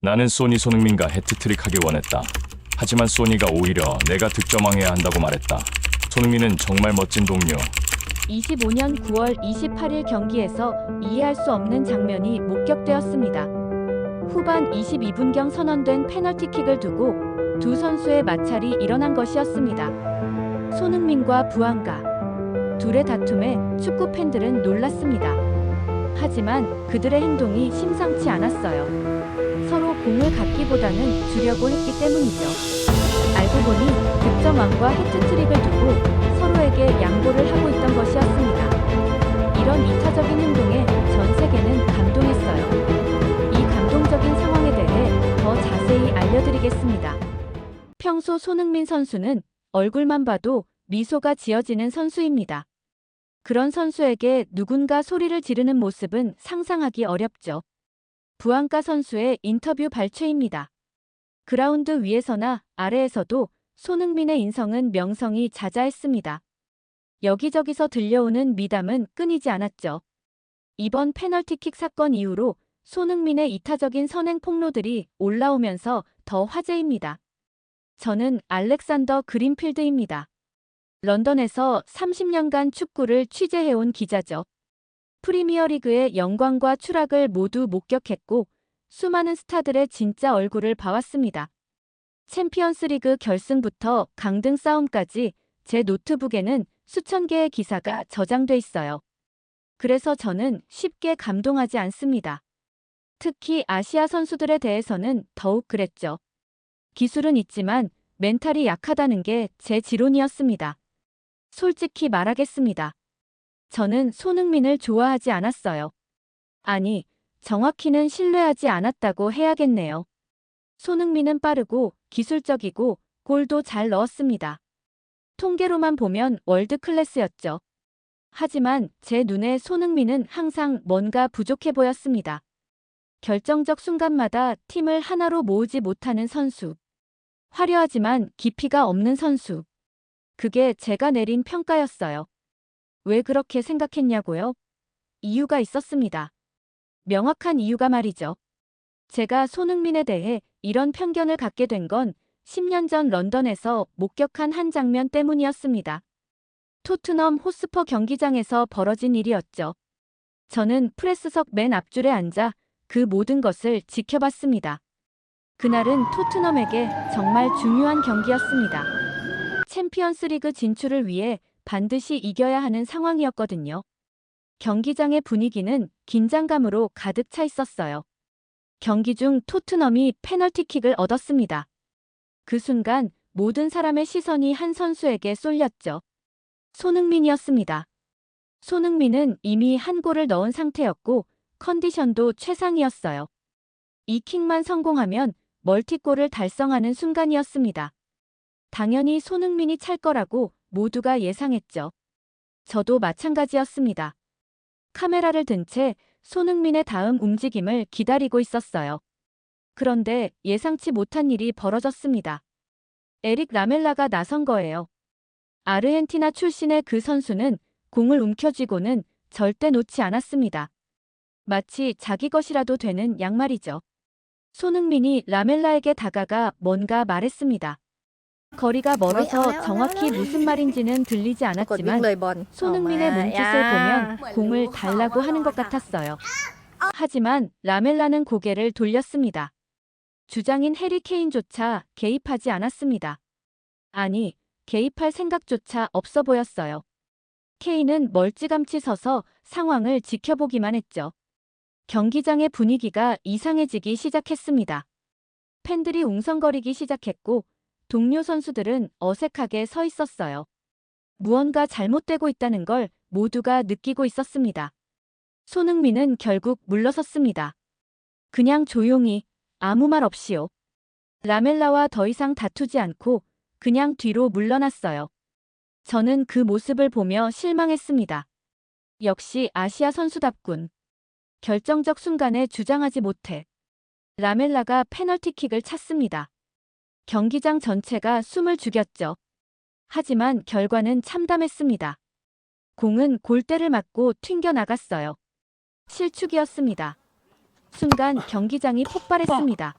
나는 소니 손흥민과 해트트릭 하길 원했다. 하지만 소니가 오히려 내가 득점왕해야 한다고 말했다. 손흥민은 정말 멋진 동료. 25년 9월 28일 경기에서 이해할 수 없는 장면이 목격되었습니다. 후반 22분경 선언된 페널티킥을 두고 두 선수의 마찰이 일어난 것이었습니다. 손흥민과 부안가 둘의 다툼에 축구 팬들은 놀랐습니다. 하지만 그들의 행동이 심상치 않았어요. 서로 공을 갖기보다는 주려고 했기 때문이죠. 알고 보니 득점왕과 해트트릭을 두고 서로에게 양보를 하고 있던 것이었습니다. 이런 이타적인 행동에 전 세계는 감동했어요. 이 감동적인 상황에 대해 더 자세히 알려드리겠습니다. 평소 손흥민 선수는 얼굴만 봐도 미소가 지어지는 선수입니다. 그런 선수에게 누군가 소리를 지르는 모습은 상상하기 어렵죠. 부안가 선수의 인터뷰 발췌입니다. 그라운드 위에서나 아래에서도 손흥민의 인성은 명성이 자자했습니다. 여기저기서 들려오는 미담은 끊이지 않았죠. 이번 페널티킥 사건 이후로 손흥민의 이타적인 선행 폭로들이 올라오면서 더 화제입니다. 저는 알렉산더 그린필드입니다. 런던에서 30년간 축구를 취재해온 기자죠. 프리미어리그의 영광과 추락을 모두 목격했고 수많은 스타들의 진짜 얼굴을 봐왔습니다. 챔피언스리그 결승부터 강등 싸움까지 제 노트북에는 수천 개의 기사가 저장돼 있어요. 그래서 저는 쉽게 감동하지 않습니다. 특히 아시아 선수들에 대해서는 더욱 그랬죠. 기술은 있지만 멘탈이 약하다는 게 제 지론이었습니다. 솔직히 말하겠습니다. 저는 손흥민을 좋아하지 않았어요. 아니, 정확히는 신뢰하지 않았다고 해야겠네요. 손흥민은 빠르고 기술적이고 골도 잘 넣었습니다. 통계로만 보면 월드 클래스였죠. 하지만 제 눈에 손흥민은 항상 뭔가 부족해 보였습니다. 결정적 순간마다 팀을 하나로 모으지 못하는 선수. 화려하지만 깊이가 없는 선수. 그게 제가 내린 평가였어요. 왜 그렇게 생각했냐고요? 이유가 있었습니다. 명확한 이유가 말이죠. 제가 손흥민에 대해 이런 편견을 갖게 된 건 10년 전 런던에서 목격한 한 장면 때문이었습니다. 토트넘 호스퍼 경기장에서 벌어진 일이었죠. 저는 프레스석 맨 앞줄에 앉아 그 모든 것을 지켜봤습니다. 그날은 토트넘에게 정말 중요한 경기였습니다. 챔피언스리그 진출을 위해 반드시 이겨야 하는 상황이었거든요. 경기장의 분위기는 긴장감으로 가득 차 있었어요. 경기 중 토트넘이 페널티킥을 얻었습니다. 그 순간 모든 사람의 시선이 한 선수에게 쏠렸죠. 손흥민이었습니다. 손흥민은 이미 한 골을 넣은 상태였고 컨디션도 최상이었어요. 이 킥만 성공하면 멀티골을 달성하는 순간이었습니다. 당연히 손흥민이 찰 거라고 모두가 예상했죠. 저도 마찬가지였습니다. 카메라를 든 채 손흥민의 다음 움직임을 기다리고 있었어요. 그런데 예상치 못한 일이 벌어졌습니다. 에릭 라멜라가 나선 거예요. 아르헨티나 출신의 그 선수는 공을 움켜쥐고는 절대 놓지 않았습니다. 마치 자기 것이라도 되는 양말이죠. 손흥민이 라멜라에게 다가가 뭔가 말했습니다. 거리가 멀어서 정확히 무슨 말인지는 들리지 กดวิ่ง 않았지만 เลยบอล 손흥민의 몸짓을 보면 공을 달라고 하는 것 같았어요. 하지만 라멜라는 고개를 돌렸습니다. 주장인 해리 케인조차 개입하지 않았습니다. 아니, 개입할 생각조차 없어 보였어요. 케인은 멀찌감치 서서 상황을 지켜보기만 했죠. 경기장의 분위기가 이상해지기 시작했습니다. 팬들이 웅성거리기 시작했고 동료 선수들은 어색하게 서 있었어요. 무언가 잘못되고 있다는 걸 모두가 느끼고 있었습니다. 손흥민은 결국 물러섰습니다. 그냥 조용히 아무 말 없이요. 라멜라와 더 이상 다투지 않고 그냥 뒤로 물러났어요. 저는 그 모습을 보며 실망했습니다. 역시 아시아 선수답군. 결정적 순간에 주장하지 못해. 라멜라가 페널티킥을 찼습니다. 경기장 전체가 숨을 죽였죠. 하지만 결과는 참담했습니다. 공은 골대를 맞고 튕겨나갔어요. 실축이었습니다. 순간 경기장이 폭발했습니다.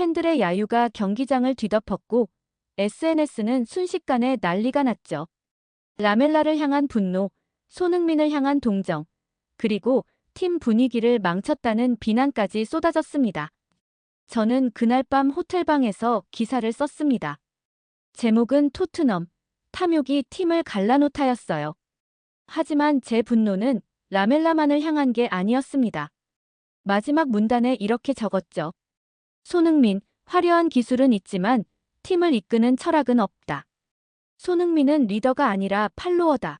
팬들의 야유가 경기장을 뒤덮었고 SNS는 순식간에 난리가 났죠. 라멜라를 향한 분노, 손흥민을 향한 동정, 그리고 팀 분위기를 망쳤다는 비난까지 쏟아졌습니다. 저는 그날 밤 호텔방에서 기사를 썼습니다. 제목은 토트넘, 탐욕이 팀을 갈라놓다였어요. 하지만 제 분노는 라멜라만을 향한 게 아니었습니다. 마지막 문단에 이렇게 적었죠. 손흥민, 화려한 기술은 있지만 팀을 이끄는 철학은 없다. 손흥민은 리더가 아니라 팔로워다.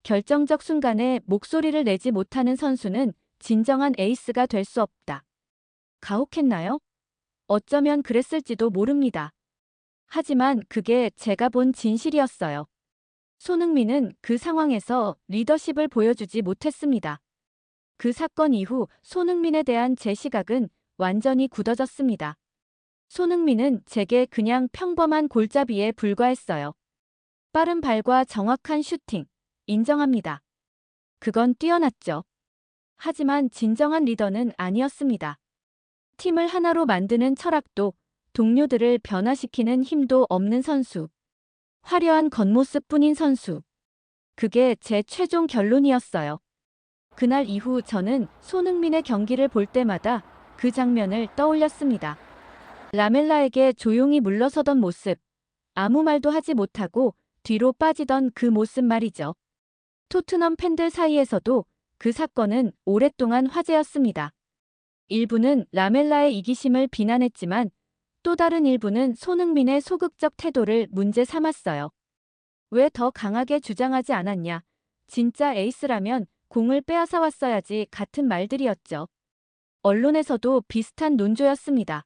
결정적 순간에 목소리를 내지 못하는 선수는 진정한 에이스가 될 수 없다. 가혹했나요? 어쩌면 그랬을지도 모릅니다. 하지만 그게 제가 본 진실이었어요. 손흥민은 그 상황에서 리더십을 보여주지 못했습니다. 그 사건 이후 손흥민에 대한 제 시각은 완전히 굳어졌습니다. 손흥민은 제게 그냥 평범한 골잡이에 불과했어요. 빠른 발과 정확한 슈팅, 인정합니다. 그건 뛰어났죠. 하지만 진정한 리더는 아니었습니다. 팀을 하나로 만드는 철학도, 동료들을 변화시키는 힘도 없는 선수. 화려한 겉모습뿐인 선수. 그게 제 최종 결론이었어요. 그날 이후 저는 손흥민의 경기를 볼 때마다 그 장면을 떠올렸습니다. 라멜라에게 조용히 물러서던 모습, 아무 말도 하지 못하고 뒤로 빠지던 그 모습 말이죠. 토트넘 팬들 사이에서도 그 사건은 오랫동안 화제였습니다. 일부는 라멜라의 이기심을 비난했지만 또 다른 일부는 손흥민의 소극적 태도를 문제 삼았어요. 왜 더 강하게 주장하지 않았냐? 진짜 에이스라면 공을 빼앗아 왔어야지 같은 말들이었죠. 언론에서도 비슷한 논조였습니다.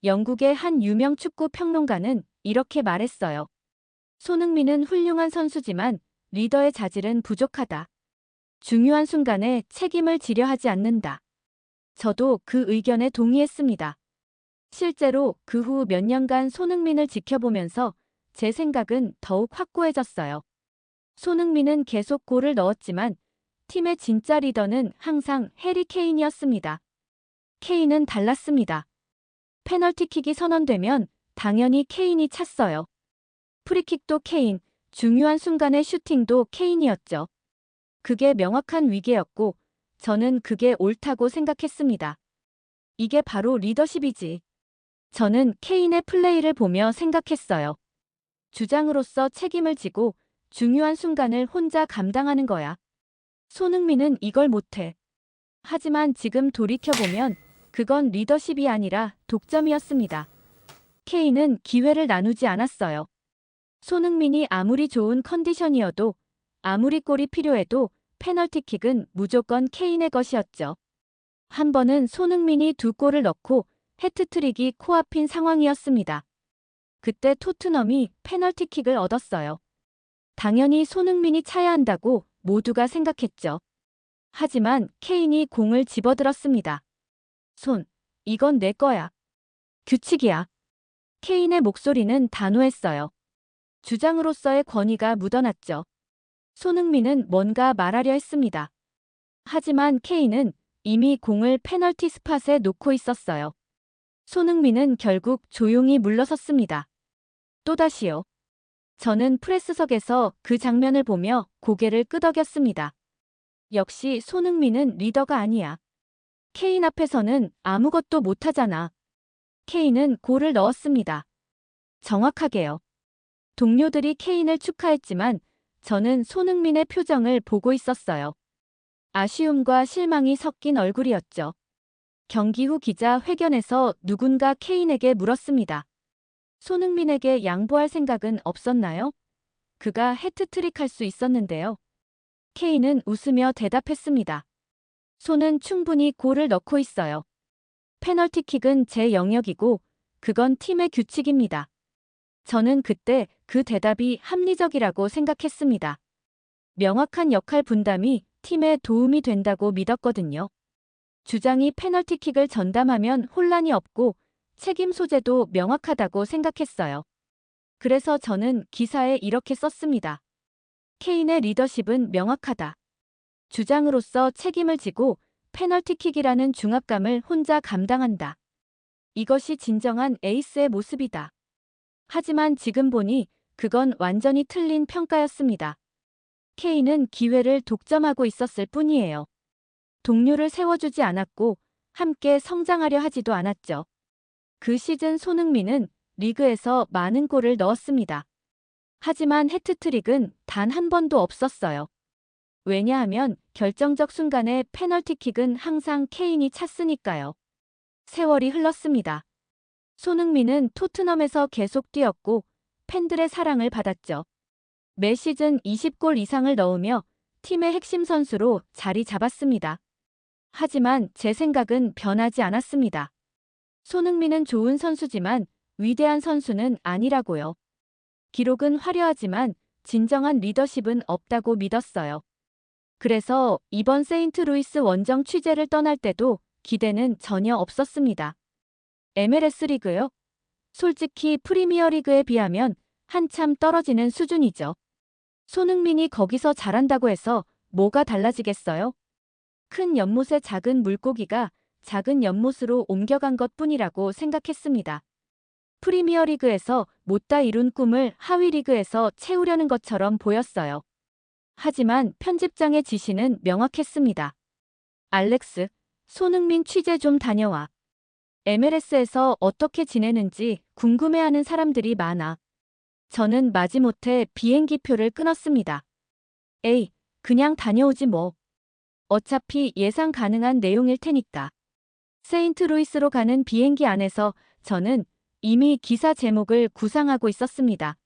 영국의 한 유명 축구 평론가는 이렇게 말했어요. 손흥민은 훌륭한 선수지만 리더의 자질은 부족하다. 중요한 순간에 책임을 지려 하지 않는다. 저도 그 의견에 동의했습니다. 실제로 그 후 몇 년간 손흥민을 지켜보면서 제 생각은 더욱 확고해졌어요. 손흥민은 계속 골을 넣었지만 팀의 진짜 리더는 항상 해리 케인이었습니다. 케인은 달랐습니다. 페널티킥이 선언되면 당연히 케인이 찼어요. 프리킥도 케인, 중요한 순간의 슈팅도 케인이었죠. 그게 명확한 위계였고 저는 그게 옳다고 생각했습니다. 이게 바로 리더십이지. 저는 케인의 플레이를 보며 생각했어요. 주장으로서 책임을 지고 중요한 순간을 혼자 감당하는 거야. 손흥민은 이걸 못해. 하지만 지금 돌이켜보면 그건 리더십이 아니라 독점이었습니다. 케인은 기회를 나누지 않았어요. 손흥민이 아무리 좋은 컨디션이어도 아무리 골이 필요해도 페널티킥은 무조건 케인의 것이었죠. 한 번은 손흥민이 2골을 넣고 해트트릭이 코앞인 상황이었습니다. 그때 토트넘이 페널티킥을 얻었어요. 당연히 손흥민이 차야 한다고 모두가 생각했죠. 하지만 케인이 공을 집어들었습니다. 이건 내 거야. 규칙이야. 케인의 목소리는 단호했어요. 주장으로서의 권위가 묻어났죠. 손흥민은 뭔가 말하려 했습니다. 하지만 케인은 이미 공을 페널티 스팟에 놓고 있었어요. 손흥민은 결국 조용히 물러섰습니다. 또다시요. 저는 프레스석에서 그 장면을 보며 고개를 끄덕였습니다. 역시 손흥민은 리더가 아니야. 케인 앞에서는 아무것도 못하잖아. 케인은 골을 넣었습니다. 정확하게요. 동료들이 케인을 축하했지만 저는 손흥민의 표정을 보고 있었어요. 아쉬움과 실망이 섞인 얼굴이었죠. 경기 후 기자 회견에서 누군가 케인에게 물었습니다. 손흥민에게 양보할 생각은 없었나요? 그가 해트트릭할 수 있었는데요. 케인은 웃으며 대답했습니다. 손은 충분히 골을 넣고 있어요. 페널티킥은 제 영역이고 그건 팀의 규칙입니다. 저는 그때 그 대답이 합리적이라고 생각했습니다. 명확한 역할 분담이 팀에 도움이 된다고 믿었거든요. 주장이 페널티킥을 전담하면 혼란이 없고 책임 소재도 명확하다고 생각했어요. 그래서 저는 기사에 이렇게 썼습니다. 케인의 리더십은 명확하다. 주장으로서 책임을 지고 페널티킥이라는 중압감을 혼자 감당한다. 이것이 진정한 에이스의 모습이다. 하지만 지금 보니 그건 완전히 틀린 평가였습니다. K는 기회를 독점하고 있었을 뿐이에요. 동료를 세워주지 않았고 함께 성장하려 하지도 않았죠. 그 시즌 손흥민은 리그에서 많은 골을 넣었습니다. 하지만 해트트릭은 단 한 번도 없었어요. 왜냐하면 결정적 순간에 페널티킥은 항상 케인이 찼으니까요. 세월이 흘렀습니다. 손흥민은 토트넘에서 계속 뛰었고 팬들의 사랑을 받았죠. 매 시즌 20골 이상을 넣으며 팀의 핵심 선수로 자리 잡았습니다. 하지만 제 생각은 변하지 않았습니다. 손흥민은 좋은 선수지만 위대한 선수는 아니라고요. 기록은 화려하지만 진정한 리더십은 없다고 믿었어요. 그래서 이번 세인트루이스 원정 취재를 떠날 때도 기대는 전혀 없었습니다. MLS 리그요? 솔직히 프리미어리그에 비하면 한참 떨어지는 수준이죠. 손흥민이 거기서 잘한다고 해서 뭐가 달라지겠어요? 큰 연못의 작은 물고기가 작은 연못으로 옮겨간 것뿐이라고 생각했습니다. 프리미어리그에서 못다 이룬 꿈을 하위리그에서 채우려는 것처럼 보였어요. 하지만 편집장의 지시는 명확했습니다. 알렉스, 손흥민 취재 좀 다녀와. MLS에서 어떻게 지내는지 궁금해하는 사람들이 많아. 저는 마지못해 비행기표를 끊었습니다. 에이, 그냥 다녀오지 뭐. 어차피 예상 가능한 내용일 테니까. 세인트루이스로 가는 비행기 안에서 저는 이미 기사 제목을 구상하고 있었습니다.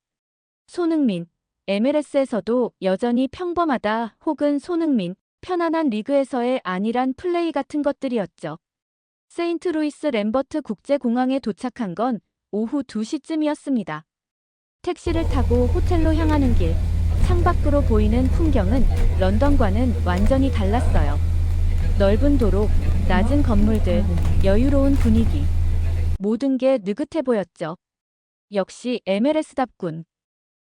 손흥민, MLS에서도 여전히 평범하다 혹은 손흥민, 편안한 리그에서의 안일한 플레이 같은 것들이었죠. 세인트루이스 램버트 국제공항에 도착한 건 오후 2시쯤이었습니다. 택시를 타고 호텔로 향하는 길, 창밖으로 보이는 풍경은 런던과는 완전히 달랐어요. 넓은 도로, 낮은 건물들, 여유로운 분위기. 모든 게 느긋해 보였죠. 역시 MLS답군.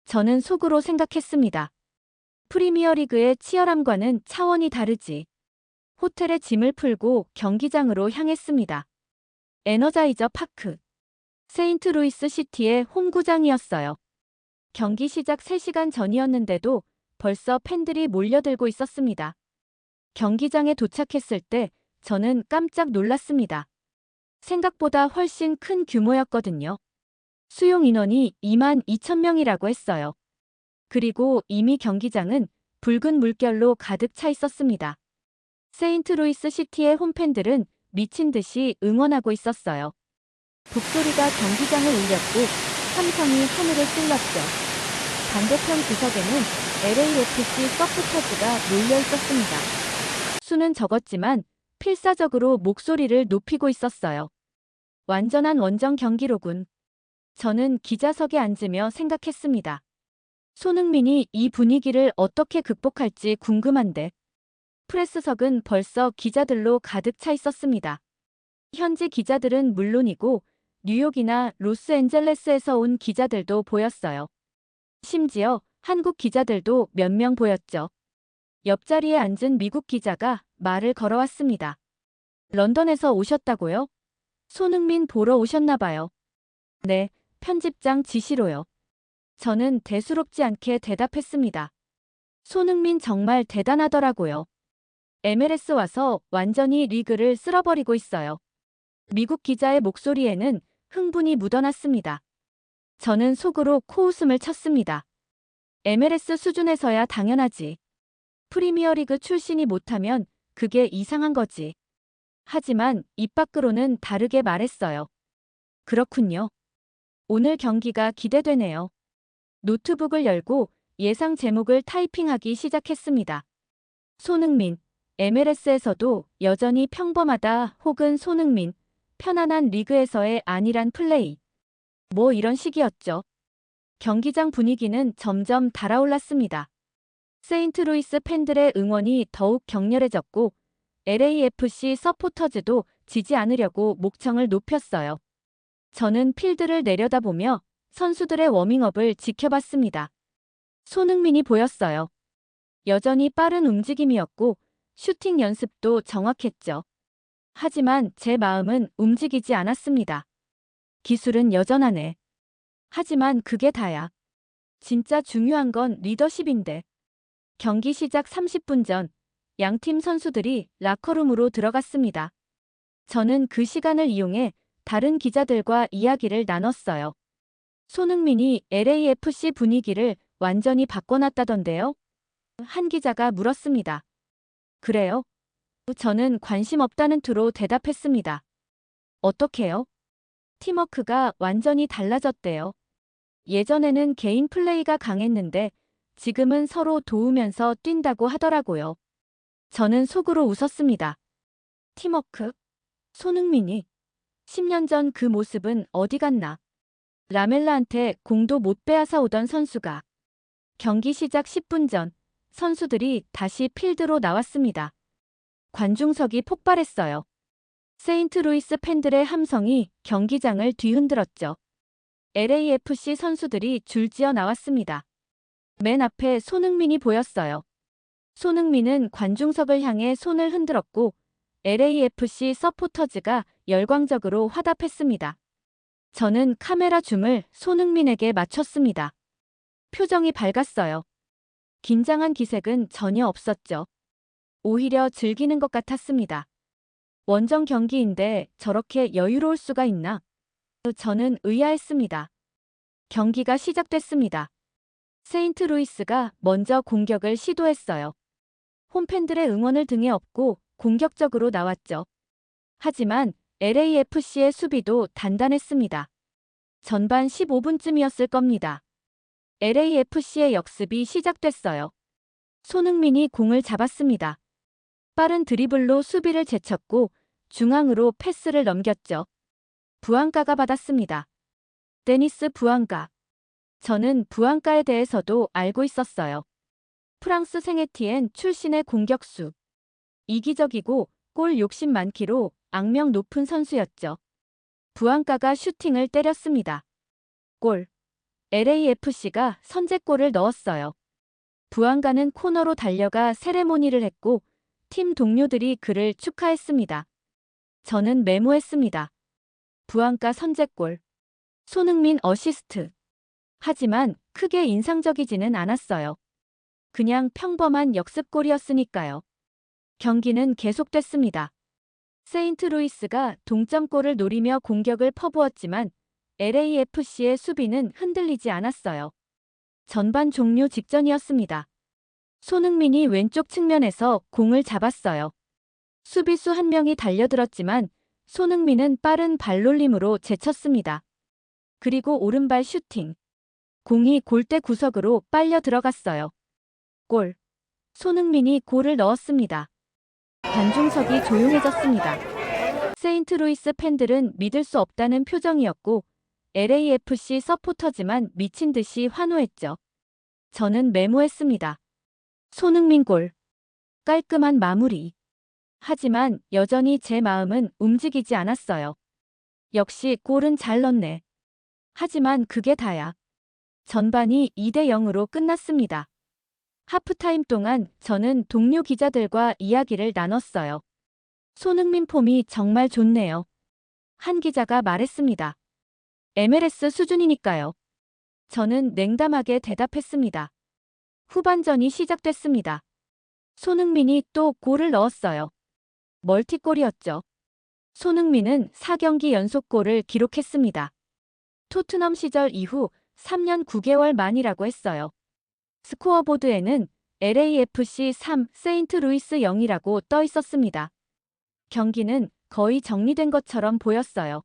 저는 속으로 생각했습니다. 프리미어리그의 치열함과는 차원이 다르지. 호텔에 짐을 풀고 경기장으로 향했습니다. 에너자이저 파크. 세인트루이스 시티의 홈구장이었어요. 경기 시작 3시간 전이었는데도 벌써 팬들이 몰려들고 있었습니다. 경기장에 도착했을 때 저는 깜짝 놀랐습니다. 생각보다 훨씬 큰 규모였거든요. 수용 인원이 22,000명이라고 했어요. 그리고 이미 경기장은 붉은 물결로 가득 차 있었습니다. 세인트루이스 시티의 홈팬들은 미친 듯이 응원하고 있었어요. 북소리가 경기장을 울렸고 함성이 하늘을 찔렀죠. 반대편 구석에는 LAFC 서포터즈가 몰려 있었습니다. 수는 적었지만 필사적으로 목소리를 높이고 있었어요. 완전한 원정 경기로군. 저는 기자석에 앉으며 생각했습니다. 손흥민이 이 분위기를 어떻게 극복할지 궁금한데. 프레스석은 벌써 기자들로 가득 차 있었습니다. 현지 기자들은 물론이고 뉴욕이나 로스앤젤레스에서 온 기자들도 보였어요. 심지어 한국 기자들도 몇 명 보였죠. 옆자리에 앉은 미국 기자가 말을 걸어왔습니다. 런던에서 오셨다고요? 손흥민 보러 오셨나 봐요. 네, 편집장 지시로요. 저는 대수롭지 않게 대답했습니다. 손흥민 정말 대단하더라고요. MLS 와서 완전히 리그를 쓸어버리고 있어요. 미국 기자의 목소리에는 흥분이 묻어났습니다. 저는 속으로 코웃음을 쳤습니다. MLS 수준에서야 당연하지. 프리미어리그 출신이 못하면 그게 이상한 거지. 하지만 입 밖으로는 다르게 말했어요. 그렇군요. 오늘 경기가 기대되네요. 노트북을 열고 예상 제목을 타이핑하기 시작했습니다. 손흥민, MLS에서도 여전히 평범하다 혹은 손흥민, 편안한 리그에서의 안일한 플레이. 뭐 이런 식이었죠. 경기장 분위기는 점점 달아올랐습니다. 세인트루이스 팬들의 응원이 더욱 격렬해졌고 LAFC 서포터즈도 지지 않으려고 목청을 높였어요. 저는 필드를 내려다보며 선수들의 워밍업을 지켜봤습니다. 손흥민이 보였어요. 여전히 빠른 움직임이었고 슈팅 연습도 정확했죠. 하지만 제 마음은 움직이지 않았습니다. 기술은 여전하네. 하지만 그게 다야. 진짜 중요한 건 리더십인데. 경기 시작 30분 전, 양팀 선수들이 라커룸으로 들어갔습니다. 저는 그 시간을 이용해 다른 기자들과 이야기를 나눴어요. 손흥민이 LAFC 분위기를 완전히 바꿔놨다던데요? 한 기자가 물었습니다. 그래요? 저는 관심 없다는 투로 대답했습니다. 어떻게요? 팀워크가 완전히 달라졌대요. 예전에는 개인 플레이가 강했는데 지금은 서로 도우면서 뛴다고 하더라고요. 저는 속으로 웃었습니다. 팀워크? 손흥민이 10년 전 그 모습은 어디 갔나? 라멜라한테 공도 못 빼앗아 오던 선수가 경기 시작 10분 전 선수들이 다시 필드로 나왔습니다. 관중석이 폭발했어요. 세인트루이스 팬들의 함성이 경기장을 뒤흔들었죠. LAFC 선수들이 줄지어 나왔습니다. 맨 앞에 손흥민이 보였어요. 손흥민은 관중석을 향해 손을 흔들었고 LAFC 서포터즈가 열광적으로 화답했습니다. 저는 카메라 줌을 손흥민에게 맞췄습니다. 표정이 밝았어요. 긴장한 기색은 전혀 없었죠. 오히려 즐기는 것 같았습니다. 원정 경기인데 저렇게 여유로울 수가 있나? 저는 의아했습니다. 경기가 시작됐습니다. 세인트루이스가 먼저 공격을 시도했어요. 홈팬들의 응원을 등에 업고 공격적으로 나왔죠. 하지만 LAFC의 수비도 단단했습니다. 전반 15분쯤이었을 겁니다. LAFC의 역습이 시작됐어요. 손흥민이 공을 잡았습니다. 빠른 드리블로 수비를 제쳤고 중앙으로 패스를 넘겼죠. 부앙가가 받았습니다. 데니스 부앙가. 저는 부앙가에 대해서도 알고 있었어요. 프랑스 생에티엔 출신의 공격수. 이기적이고 골 욕심 많기로 악명 높은 선수였죠. 부앙가가 슈팅을 때렸습니다. 골. LAFC가 선제골을 넣었어요. 부앙가는 코너로 달려가 세레모니를 했고 팀 동료들이 그를 축하했습니다. 저는 메모했습니다. 부앙가 선제골. 손흥민 어시스트. 하지만 크게 인상적이지는 않았어요. 그냥 평범한 역습골이었으니까요. 경기는 계속됐습니다. 세인트루이스가 동점골을 노리며 공격을 퍼부었지만 LAFC의 수비는 흔들리지 않았어요. 전반 종료 직전이었습니다. 손흥민이 왼쪽 측면에서 공을 잡았어요. 수비수 한 명이 달려들었지만 손흥민은 빠른 발놀림으로 제쳤습니다. 그리고 오른발 슈팅. 공이 골대 구석으로 빨려 들어갔어요. 골. 손흥민이 골을 넣었습니다. 관중석이 조용해졌습니다. 세인트루이스 팬들은 믿을 수 없다는 표정이었고 LAFC 서포터지만 미친 듯이 환호했죠. 저는 메모했습니다. 손흥민 골. 깔끔한 마무리. 하지만 여전히 제 마음은 움직이지 않았어요. 역시 골은 잘 넣네. 하지만 그게 다야. 전반이 2대 0으로 끝났습니다. 하프타임 동안 저는 동료 기자들과 이야기를 나눴어요. 손흥민 폼이 정말 좋네요. 한 기자가 말했습니다. MLS 수준이니까요. 저는 냉담하게 대답했습니다. 후반전이 시작됐습니다. 손흥민이 또 골을 넣었어요. 멀티골이었죠. 손흥민은 4경기 연속골을 기록했습니다. 토트넘 시절 이후 3년 9개월 만이라고 했어요. 스코어보드에는 LAFC 3, 세인트루이스 0이라고 떠 있었습니다. 경기는 거의 정리된 것처럼 보였어요.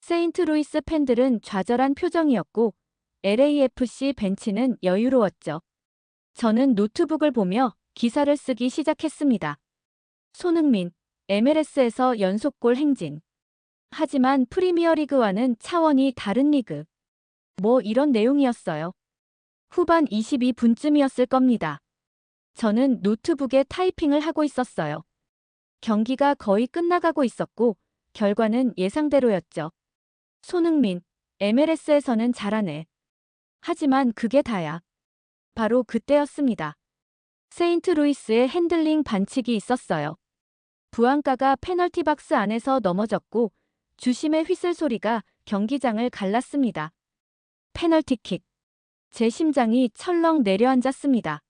세인트루이스 팬들은 좌절한 표정이었고 LAFC 벤치는 여유로웠죠. 저는 노트북을 보며 기사를 쓰기 시작했습니다. 손흥민, MLS에서 연속골 행진. 하지만 프리미어리그와는 차원이 다른 리그. 뭐 이런 내용이었어요. 후반 22분쯤이었을 겁니다. 저는 노트북에 타이핑을 하고 있었어요. 경기가 거의 끝나가고 있었고 결과는 예상대로였죠. 손흥민, MLS에서는 잘하네. 하지만 그게 다야. 바로 그때였습니다. 세인트루이스의 핸들링 반칙이 있었어요. 부앙가가 페널티 박스 안에서 넘어졌고 주심의 휘슬 소리가 경기장을 갈랐습니다. 페널티킥. 제 심장이 철렁 내려앉았습니다.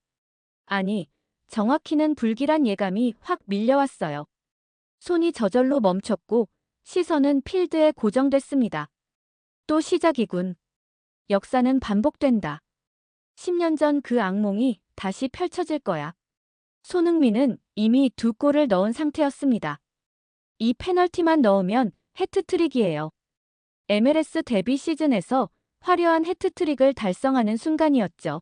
아니, 정확히는 불길한 예감이 확 밀려왔어요. 손이 저절로 멈췄고 시선은 필드에 고정됐습니다. 또 시작이군. 역사는 반복된다. 10년 전 그 악몽이 다시 펼쳐질 거야. 손흥민은 이미 2골을 넣은 상태였습니다. 이 페널티만 넣으면 해트트릭이에요. MLS 데뷔 시즌에서 화려한 해트트릭을 달성하는 순간이었죠.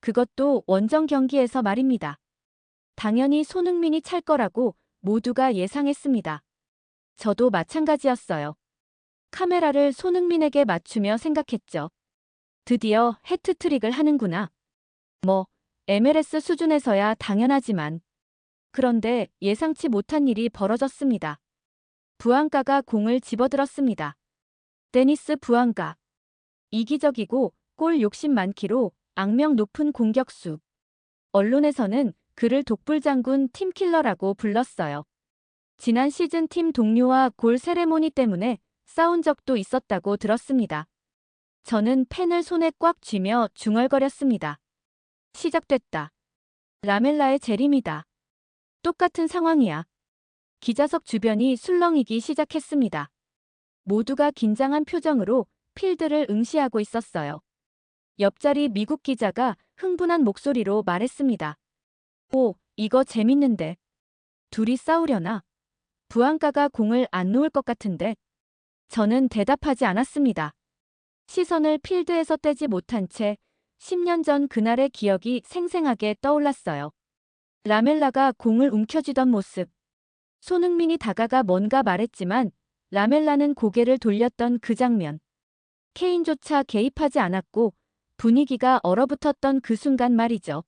그것도 원정 경기에서 말입니다. 당연히 손흥민이 찰 거라고 모두가 예상했습니다. 저도 마찬가지였어요. 카메라를 손흥민에게 맞추며 생각했죠. 드디어 해트트릭을 하는구나. 뭐, MLS 수준에서야 당연하지만. 그런데 예상치 못한 일이 벌어졌습니다. 부안가가 공을 집어들었습니다. 데니스 부안가. 이기적이고 골 욕심 많기로 악명 높은 공격수. 언론에서는 그를 독불장군 팀킬러라고 불렀어요. 지난 시즌 팀 동료와 골 세레모니 때문에 싸운 적도 있었다고 들었습니다. 저는 펜을 손에 꽉 쥐며 중얼거렸습니다. 시작됐다. 라멜라의 재림이다. 똑같은 상황이야. 기자석 주변이 술렁이기 시작했습니다. 모두가 긴장한 표정으로 필드를 응시하고 있었어요. 옆자리 미국 기자가 흥분한 목소리로 말했습니다. 오, 이거 재밌는데. 둘이 싸우려나? 부안가가 공을 안 놓을 것 같은데. 저는 대답하지 않았습니다. 시선을 필드에서 떼지 못한 채 10년 전 그날의 기억이 생생하게 떠올랐어요. 라멜라가 공을 움켜쥐던 모습. 손흥민이 다가가 뭔가 말했지만 라멜라는 고개를 돌렸던 그 장면. 케인조차 개입하지 않았고 분위기가 얼어붙었던 그 순간 말이죠.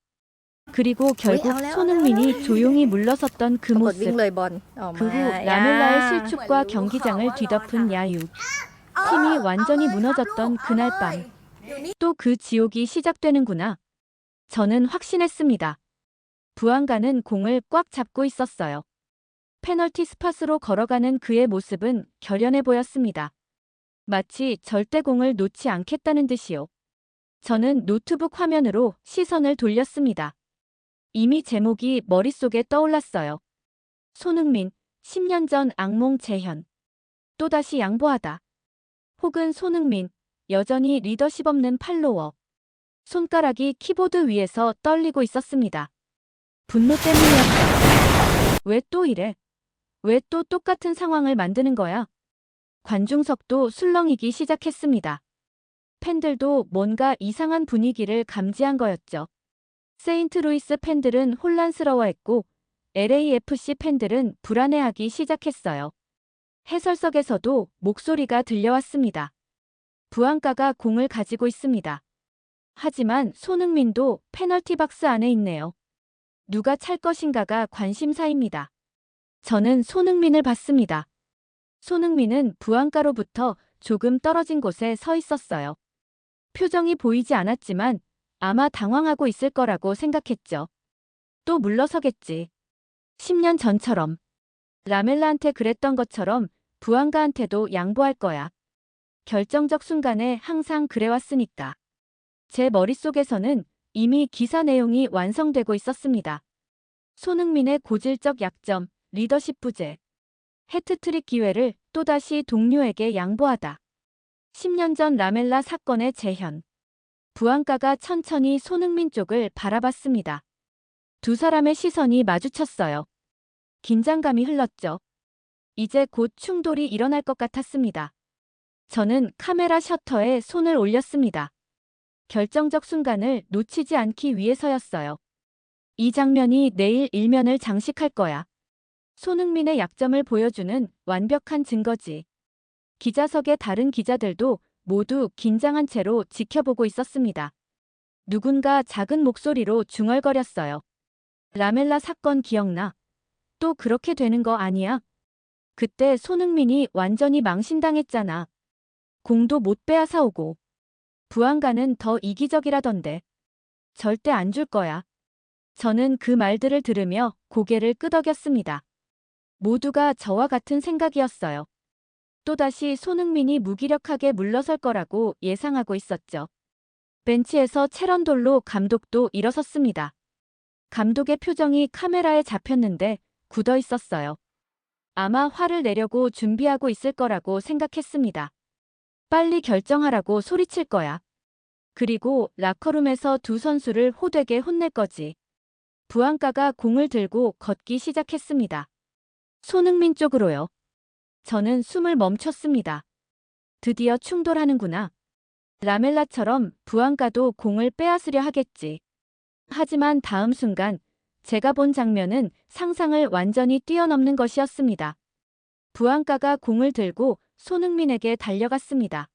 그리고 결국 손흥민이 조용히 물러섰던 그 ปรากฏ 모습. วิ่งเลยบอลออก 그 มา 후 라멜라의 실축과 경기장을 뒤덮은 야유. 팀이 완전히 무너졌던 그날 밤. 또 그 지옥이 시작되는구나. 저는 확신했습니다. 부안가는 공을 꽉 잡고 있었어요. 페널티 스팟으로 걸어가는 그의 모습은 결연해 보였습니다. 마치 절대 공을 놓지 않겠다는 듯이요. 저는 노트북 화면으로 시선을 돌렸습니다. 이미 제목이 머릿속에 떠올랐어요. 손흥민, 10년 전 악몽 재현. 또다시 양보하다. 혹은 손흥민, 여전히 리더십 없는 팔로워. 손가락이 키보드 위에서 떨리고 있었습니다. 분노 때문이었다. 왜 또 이래? 왜 또 똑같은 상황을 만드는 거야? 관중석도 술렁이기 시작했습니다. 팬들도 뭔가 이상한 분위기를 감지한 거였죠. 세인트루이스 팬들은 혼란스러워했고 LAFC 팬들은 불안해하기 시작했어요. 해설석에서도 목소리가 들려왔습니다. 부안가가 공을 가지고 있습니다. 하지만 손흥민도 페널티 박스 안에 있네요. 누가 찰 것인가가 관심사입니다. 저는 손흥민을 봤습니다. 손흥민은 부안가로부터 조금 떨어진 곳에 서 있었어요. 표정이 보이지 않았지만 아마 당황하고 있을 거라고 생각했죠. 또 물러서겠지. 10년 전처럼. 라멜라한테 그랬던 것처럼 부안가한테도 양보할 거야. 결정적 순간에 항상 그래왔으니까. 제 머릿속에서는 이미 기사 내용이 완성되고 있었습니다. 손흥민의 고질적 약점, 리더십 부재. 해트트릭 기회를 또다시 동료에게 양보하다. 10년 전 라멜라 사건의 재현. 부안가가 천천히 손흥민 쪽을 바라봤습니다. 두 사람의 시선이 마주쳤어요. 긴장감이 흘렀죠. 이제 곧 충돌이 일어날 것 같았습니다. 저는 카메라 셔터에 손을 올렸습니다. 결정적 순간을 놓치지 않기 위해서였어요. 이 장면이 내일 일면을 장식할 거야. 손흥민의 약점을 보여주는 완벽한 증거지. 기자석의 다른 기자들도 모두 긴장한 채로 지켜보고 있었습니다. 누군가 작은 목소리로 중얼거렸어요. 라멜라 사건 기억나? 또 그렇게 되는 거 아니야? 그때 손흥민이 완전히 망신당했잖아. 공도 못 빼앗아오고. 부안가는 더 이기적이라던데. 절대 안 줄 거야. 저는 그 말들을 들으며 고개를 끄덕였습니다. 모두가 저와 같은 생각이었어요. 또다시 손흥민이 무기력하게 물러설 거라고 예상하고 있었죠. 벤치에서 채런돌로 감독도 일어섰습니다. 감독의 표정이 카메라에 잡혔는데 굳어 있었어요. 아마 화를 내려고 준비하고 있을 거라고 생각했습니다. 빨리 결정하라고 소리칠 거야. 그리고 라커룸에서 두 선수를 호되게 혼낼 거지. 부안가가 공을 들고 걷기 시작했습니다. 손흥민 쪽으로요. 저는 숨을 멈췄습니다. 드디어 충돌하는구나. 라멜라처럼 부안가도 공을 빼앗으려 하겠지. 하지만 다음 순간 제가 본 장면은 상상을 완전히 뛰어넘는 것이었습니다. 부안가가 공을 들고 손흥민에게 달려갔습니다.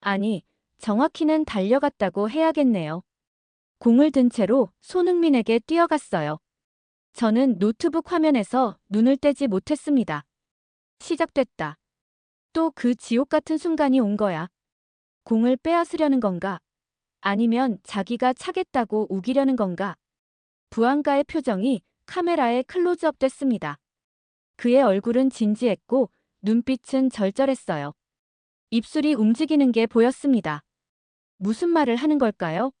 아니, 정확히는 달려갔다고 해야겠네요. 공을 든 채로 손흥민에게 뛰어갔어요. 저는 노트북 화면에서 눈을 떼지 못했습니다. 시작됐다. 또 그 지옥 같은 순간이 온 거야. 공을 빼앗으려는 건가? 아니면 자기가 차겠다고 우기려는 건가? 부안가의 표정이 카메라에 클로즈업 됐습니다. 그의 얼굴은 진지했고 눈빛은 절절했어요. 입술이 움직이는 게 보였습니다. 무슨 말을 하는 걸까요?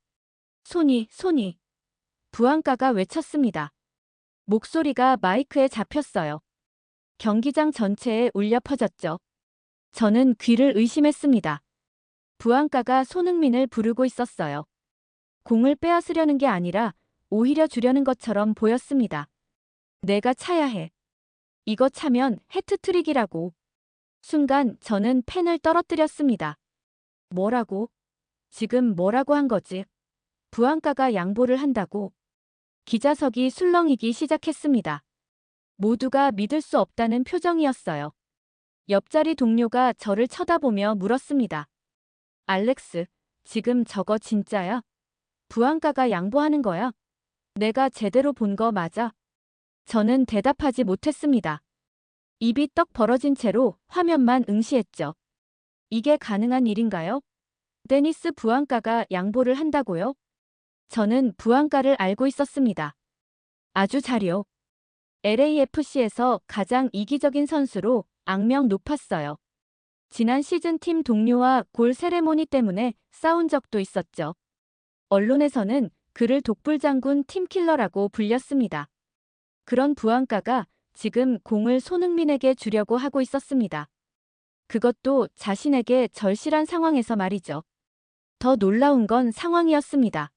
손이. 부안가가 외쳤습니다. 목소리가 마이크에 잡혔어요. 경기장 전체에 울려 퍼졌죠. 저는 귀를 의심했습니다. 부안가가 손흥민을 부르고 있었어요. 공을 빼앗으려는 게 아니라 오히려 주려는 것처럼 보였습니다. 내가 차야 해. 이거 차면 해트트릭이라고. 순간 저는 펜을 떨어뜨렸습니다. 뭐라고? 지금 뭐라고 한 거지? 부안가가 양보를 한다고? 기자석이 술렁이기 시작했습니다. 모두가 믿을 수 없다는 표정이었어요. 옆자리 동료가 저를 쳐다보며 물었습니다. 알렉스, 지금 저거 진짜야? 부안가가 양보하는 거야? 내가 제대로 본 거 맞아? 저는 대답하지 못했습니다. 입이 떡 벌어진 채로 화면만 응시했죠. 이게 가능한 일인가요? 데니스 부안가가 양보를 한다고요? 저는 부안가를 알고 있었습니다. 아주 잘요. LAFC에서 가장 이기적인 선수로 악명 높았어요. 지난 시즌 팀 동료와 골 세레모니 때문에 싸운 적도 있었죠. 언론에서는 그를 독불장군 팀킬러라고 불렸습니다. 그런 부안가가 지금 공을 손흥민에게 주려고 하고 있었습니다. 그것도 자신에게 절실한 상황에서 말이죠. 더 놀라운 건 상황이었습니다.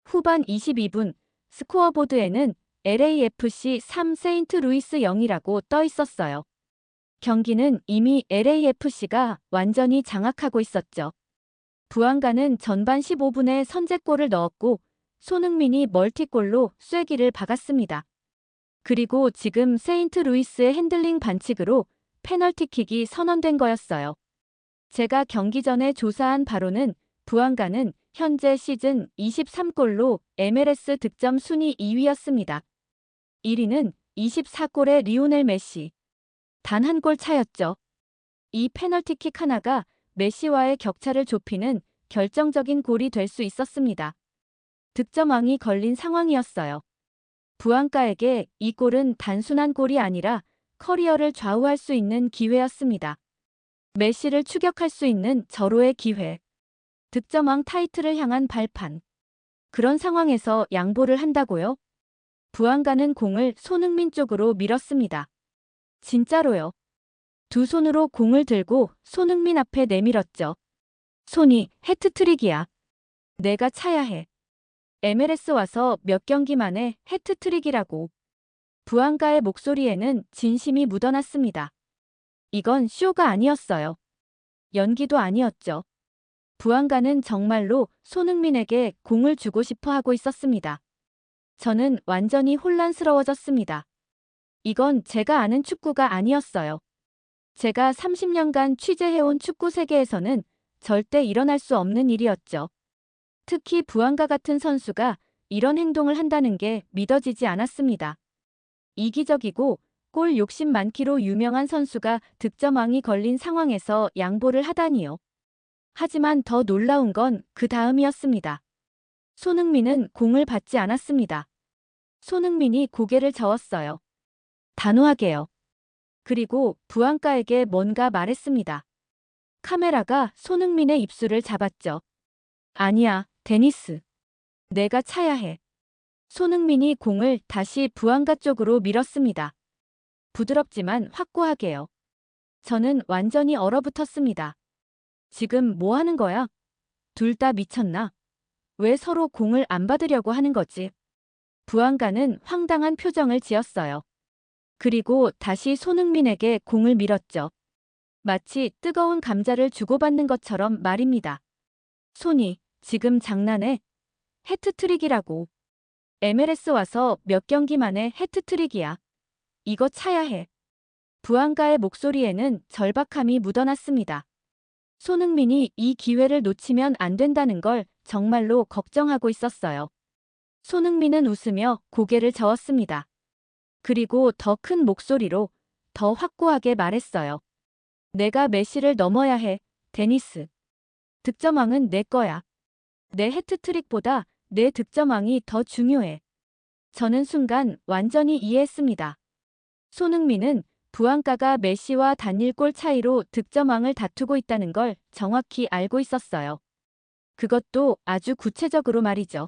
후반 22분 스코어보드에는 LAFC 3 세인트루이스 0이라고 떠 있었어요. 경기는 이미 LAFC가 완전히 장악하고 있었죠. 부안가는 전반 15분에 선제골을 넣었고 손흥민이 멀티골로 쐐기를 박았습니다. 그리고 지금 세인트루이스의 핸들링 반칙으로 페널티킥이 선언된 거였어요. 제가 경기 전에 조사한 바로는 부안가는 현재 시즌 23골로 MLS 득점 순위 2위였습니다. 1위는 24골의 리오넬 메시. 단 한 골 차였죠. 이 페널티킥 하나가 메시와의 격차를 좁히는 결정적인 골이 될 수 있었습니다. 득점왕이 걸린 상황이었어요. 부안가에게 이 골은 단순한 골이 아니라 커리어를 좌우할 수 있는 기회였습니다. 메시를 추격할 수 있는 절호의 기회. 득점왕 타이틀을 향한 발판. 그런 상황에서 양보를 한다고요? 부안가는 공을 손흥민 쪽으로 밀었습니다. 진짜로요. 두 손으로 공을 들고 손흥민 앞에 내밀었죠. 손이 해트트릭이야. 내가 차야 해. MLS 와서 몇 경기 만에 해트트릭이라고. 부안가의 목소리에는 진심이 묻어났습니다. 이건 쇼가 아니었어요. 연기도 아니었죠. 부안가는 정말로 손흥민에게 공을 주고 싶어 하고 있었습니다. 저는 완전히 혼란스러워졌습니다. 이건 제가 아는 축구가 아니었어요. 제가 30년간 취재해온 축구 세계에서는 절대 일어날 수 없는 일이었죠. 특히 부안가 같은 선수가 이런 행동을 한다는 게 믿어지지 않았습니다. 이기적이고 골 욕심 많기로 유명한 선수가 득점왕이 걸린 상황에서 양보를 하다니요. 하지만 더 놀라운 건 그 다음이었습니다. 손흥민은 공을 받지 않았습니다. 손흥민이 고개를 저었어요. 단호하게요. 그리고 부안가에게 뭔가 말했습니다. 카메라가 손흥민의 입술을 잡았죠. 아니야, 데니스. 내가 차야 해. 손흥민이 공을 다시 부안가 쪽으로 밀었습니다. 부드럽지만 확고하게요. 저는 완전히 얼어붙었습니다. 지금 뭐 하는 거야? 둘 다 미쳤나? 왜 서로 공을 안 받으려고 하는 거지? 부안가는 황당한 표정을 지었어요. 그리고 다시 손흥민에게 공을 밀었죠. 마치 뜨거운 감자를 주고받는 것처럼 말입니다. 손이 지금 장난해? 해트트릭이라고. MLS 와서 몇 경기 만에 해트트릭이야. 이거 차야 해. 부안가의 목소리에는 절박함이 묻어났습니다. 손흥민이 이 기회를 놓치면 안 된다는 걸 정말로 걱정하고 있었어요. 손흥민은 웃으며 고개를 저었습니다. 그리고 더 큰 목소리로 더 확고하게 말했어요. 내가 메시를 넘어야 해, 데니스. 득점왕은 내 거야. 내 해트트릭보다 내 득점왕이 더 중요해. 저는 순간 완전히 이해했습니다. 손흥민은 부안가가 메시와 단일골 차이로 득점왕을 다투고 있다는 걸 정확히 알고 있었어요. 그것도 아주 구체적으로 말이죠.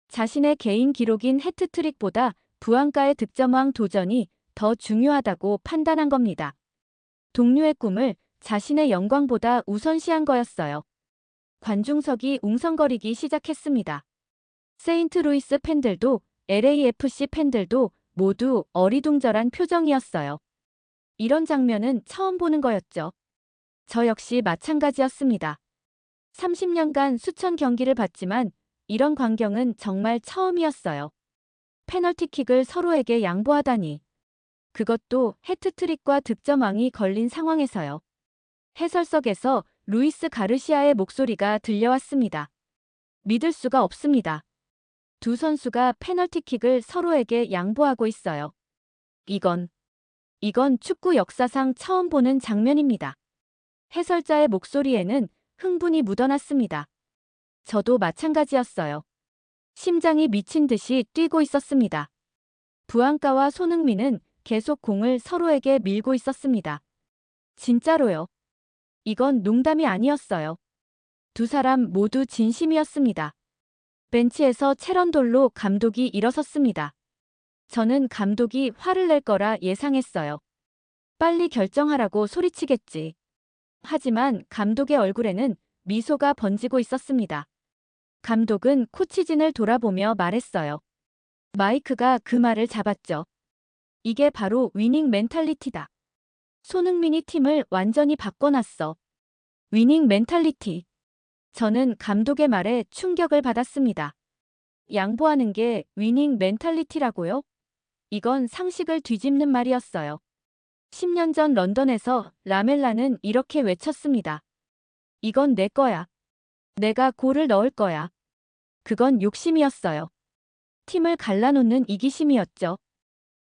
자신의 개인 기록인 해트트릭보다 부안가의 득점왕 도전이 더 중요하다고 판단한 겁니다. 동료의 꿈을 자신의 영광보다 우선시한 거였어요. 관중석이 웅성거리기 시작했습니다. 세인트루이스 팬들도 LAFC 팬들도 모두 어리둥절한 표정이었어요. 이런 장면은 처음 보는 거였죠. 저 역시 마찬가지였습니다. 30년간 수천 경기를 봤지만 이런 광경은 정말 처음이었어요. 페널티킥을 서로에게 양보하다니. 그것도 해트트릭과 득점왕이 걸린 상황에서요. 해설석에서 루이스 가르시아의 목소리가 들려왔습니다. 믿을 수가 없습니다. 두 선수가 페널티킥을 서로에게 양보하고 있어요. 이건 축구 역사상 처음 보는 장면입니다. 해설자의 목소리에는 흥분이 묻어났습니다. 저도 마찬가지였어요. 심장이 미친 듯이 뛰고 있었습니다. 부안가와 손흥민은 계속 공을 서로에게 밀고 있었습니다. 진짜로요. 이건 농담이 아니었어요. 두 사람 모두 진심이었습니다. 벤치에서 체런돌로 감독이 일어섰습니다. 저는 감독이 화를 낼 거라 예상했어요. 빨리 결정하라고 소리치겠지. 하지만 감독의 얼굴에는 미소가 번지고 있었습니다. 감독은 코치진을 돌아보며 말했어요. 마이크가 그 말을 잡았죠. 이게 바로 위닝 멘탈리티다. 손흥민이 팀을 완전히 바꿔놨어. 위닝 멘탈리티. 저는 감독의 말에 충격을 받았습니다. 양보하는 게 위닝 멘탈리티라고요? 이건 상식을 뒤집는 말이었어요. 10년 전 런던에서 라멜라는 이렇게 외쳤습니다. 이건 내 거야. 내가 골을 넣을 거야. 그건 욕심이었어요. 팀을 갈라놓는 이기심이었죠.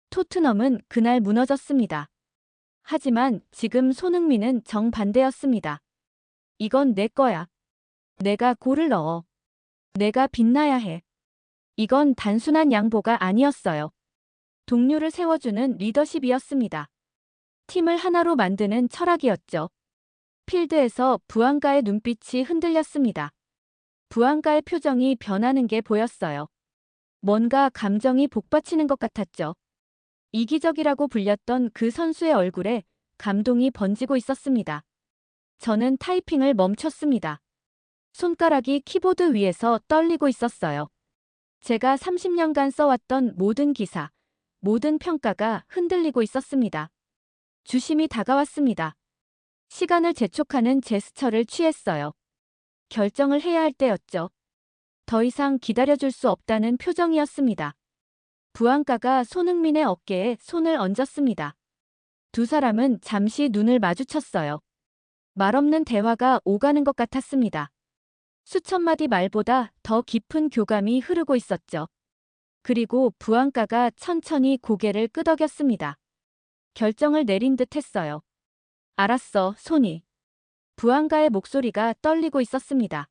토트넘은 그날 무너졌습니다. 하지만 지금 손흥민은 정반대였습니다. 이건 내 거야. 내가 골을 넣어. 내가 빛나야 해. 이건 단순한 양보가 아니었어요. 동료를 세워주는 리더십이었습니다. 팀을 하나로 만드는 철학이었죠. 필드에서 부안가의 눈빛이 흔들렸습니다. 부안가의 표정이 변하는 게 보였어요. 뭔가 감정이 복받치는 것 같았죠. 이기적이라고 불렸던 그 선수의 얼굴에 감동이 번지고 있었습니다. 저는 타이핑을 멈췄습니다. 손가락이 키보드 위에서 떨리고 있었어요. 제가 30년간 써왔던 모든 기사, 모든 평가가 흔들리고 있었습니다. 주심이 다가왔습니다. 시간을 재촉하는 제스처를 취했어요. 결정을 해야 할 때였죠. 더 이상 기다려줄 수 없다는 표정이었습니다. 부안가가 손흥민의 어깨에 손을 얹었습니다. 두 사람은 잠시 눈을 마주쳤어요. 말없는 대화가 오가는 것 같았습니다. 수천 마디 말보다 더 깊은 교감이 흐르고 있었죠. 그리고 부안가가 천천히 고개를 끄덕였습니다. 결정을 내린 듯 했어요. 알았어, 손이. 부안가의 목소리가 떨리고 있었습니다.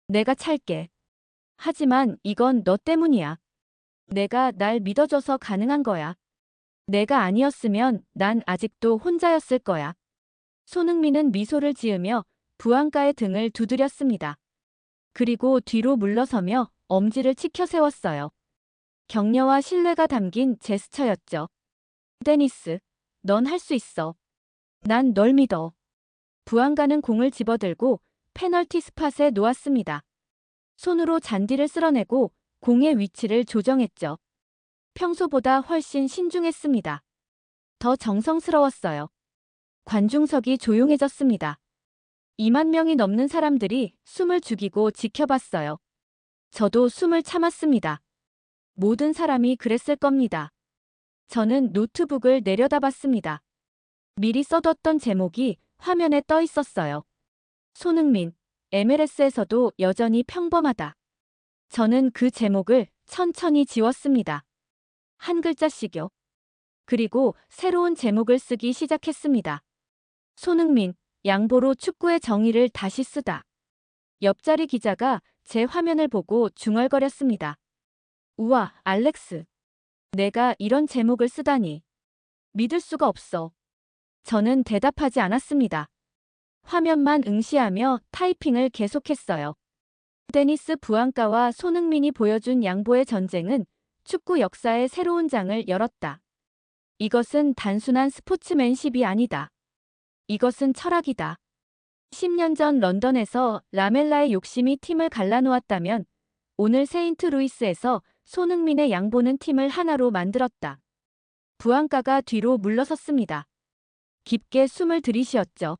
내가 찰게. 하지만 이건 너 때문이야. 내가 날 믿어줘서 가능한 거야. 내가 아니었으면 난 아직도 혼자였을 거야. 손흥민은 미소를 지으며 부안가의 등을 두드렸습니다. 그리고 뒤로 물러서며 엄지를 치켜 세웠어요. 격려와 신뢰가 담긴 제스처였죠. 데니스, 넌 할 수 있어. 난 널 믿어. 부안가는 공을 집어들고 페널티 스팟에 놓았습니다. 손으로 잔디를 쓸어내고 공의 위치를 조정했죠. 평소보다 훨씬 신중했습니다. 더 정성스러웠어요. 관중석이 조용해졌습니다. 2만 명이 넘는 사람들이 숨을 죽이고 지켜봤어요. 저도 숨을 참았습니다. 모든 사람이 그랬을 겁니다. 저는 노트북을 내려다봤습니다. 미리 써뒀던 제목이 화면에 떠 있었어요. 손흥민, MLS에서도 여전히 평범하다. 저는 그 제목을 천천히 지웠습니다. 한 글자씩요. 그리고 새로운 제목을 쓰기 시작했습니다. 손흥민, 양보로 축구의 정의를 다시 쓰다. 옆자리 기자가 제 화면을 보고 중얼거렸습니다. 우와, 알렉스. 내가 이런 제목을 쓰다니. 믿을 수가 없어. 저는 대답하지 않았습니다. 화면만 응시하며 타이핑을 계속했어요. 데니스 부안가와 손흥민이 보여준 양보의 전쟁은 축구 역사의 새로운 장을 열었다. 이것은 단순한 스포츠맨십이 아니다. 이것은 철학이다. 10년 전 런던에서 라멜라의 욕심이 팀을 갈라놓았다면 오늘 세인트루이스에서 손흥민의 양보는 팀을 하나로 만들었다. 부안가가 뒤로 물러섰습니다. 깊게 숨을 들이쉬었죠.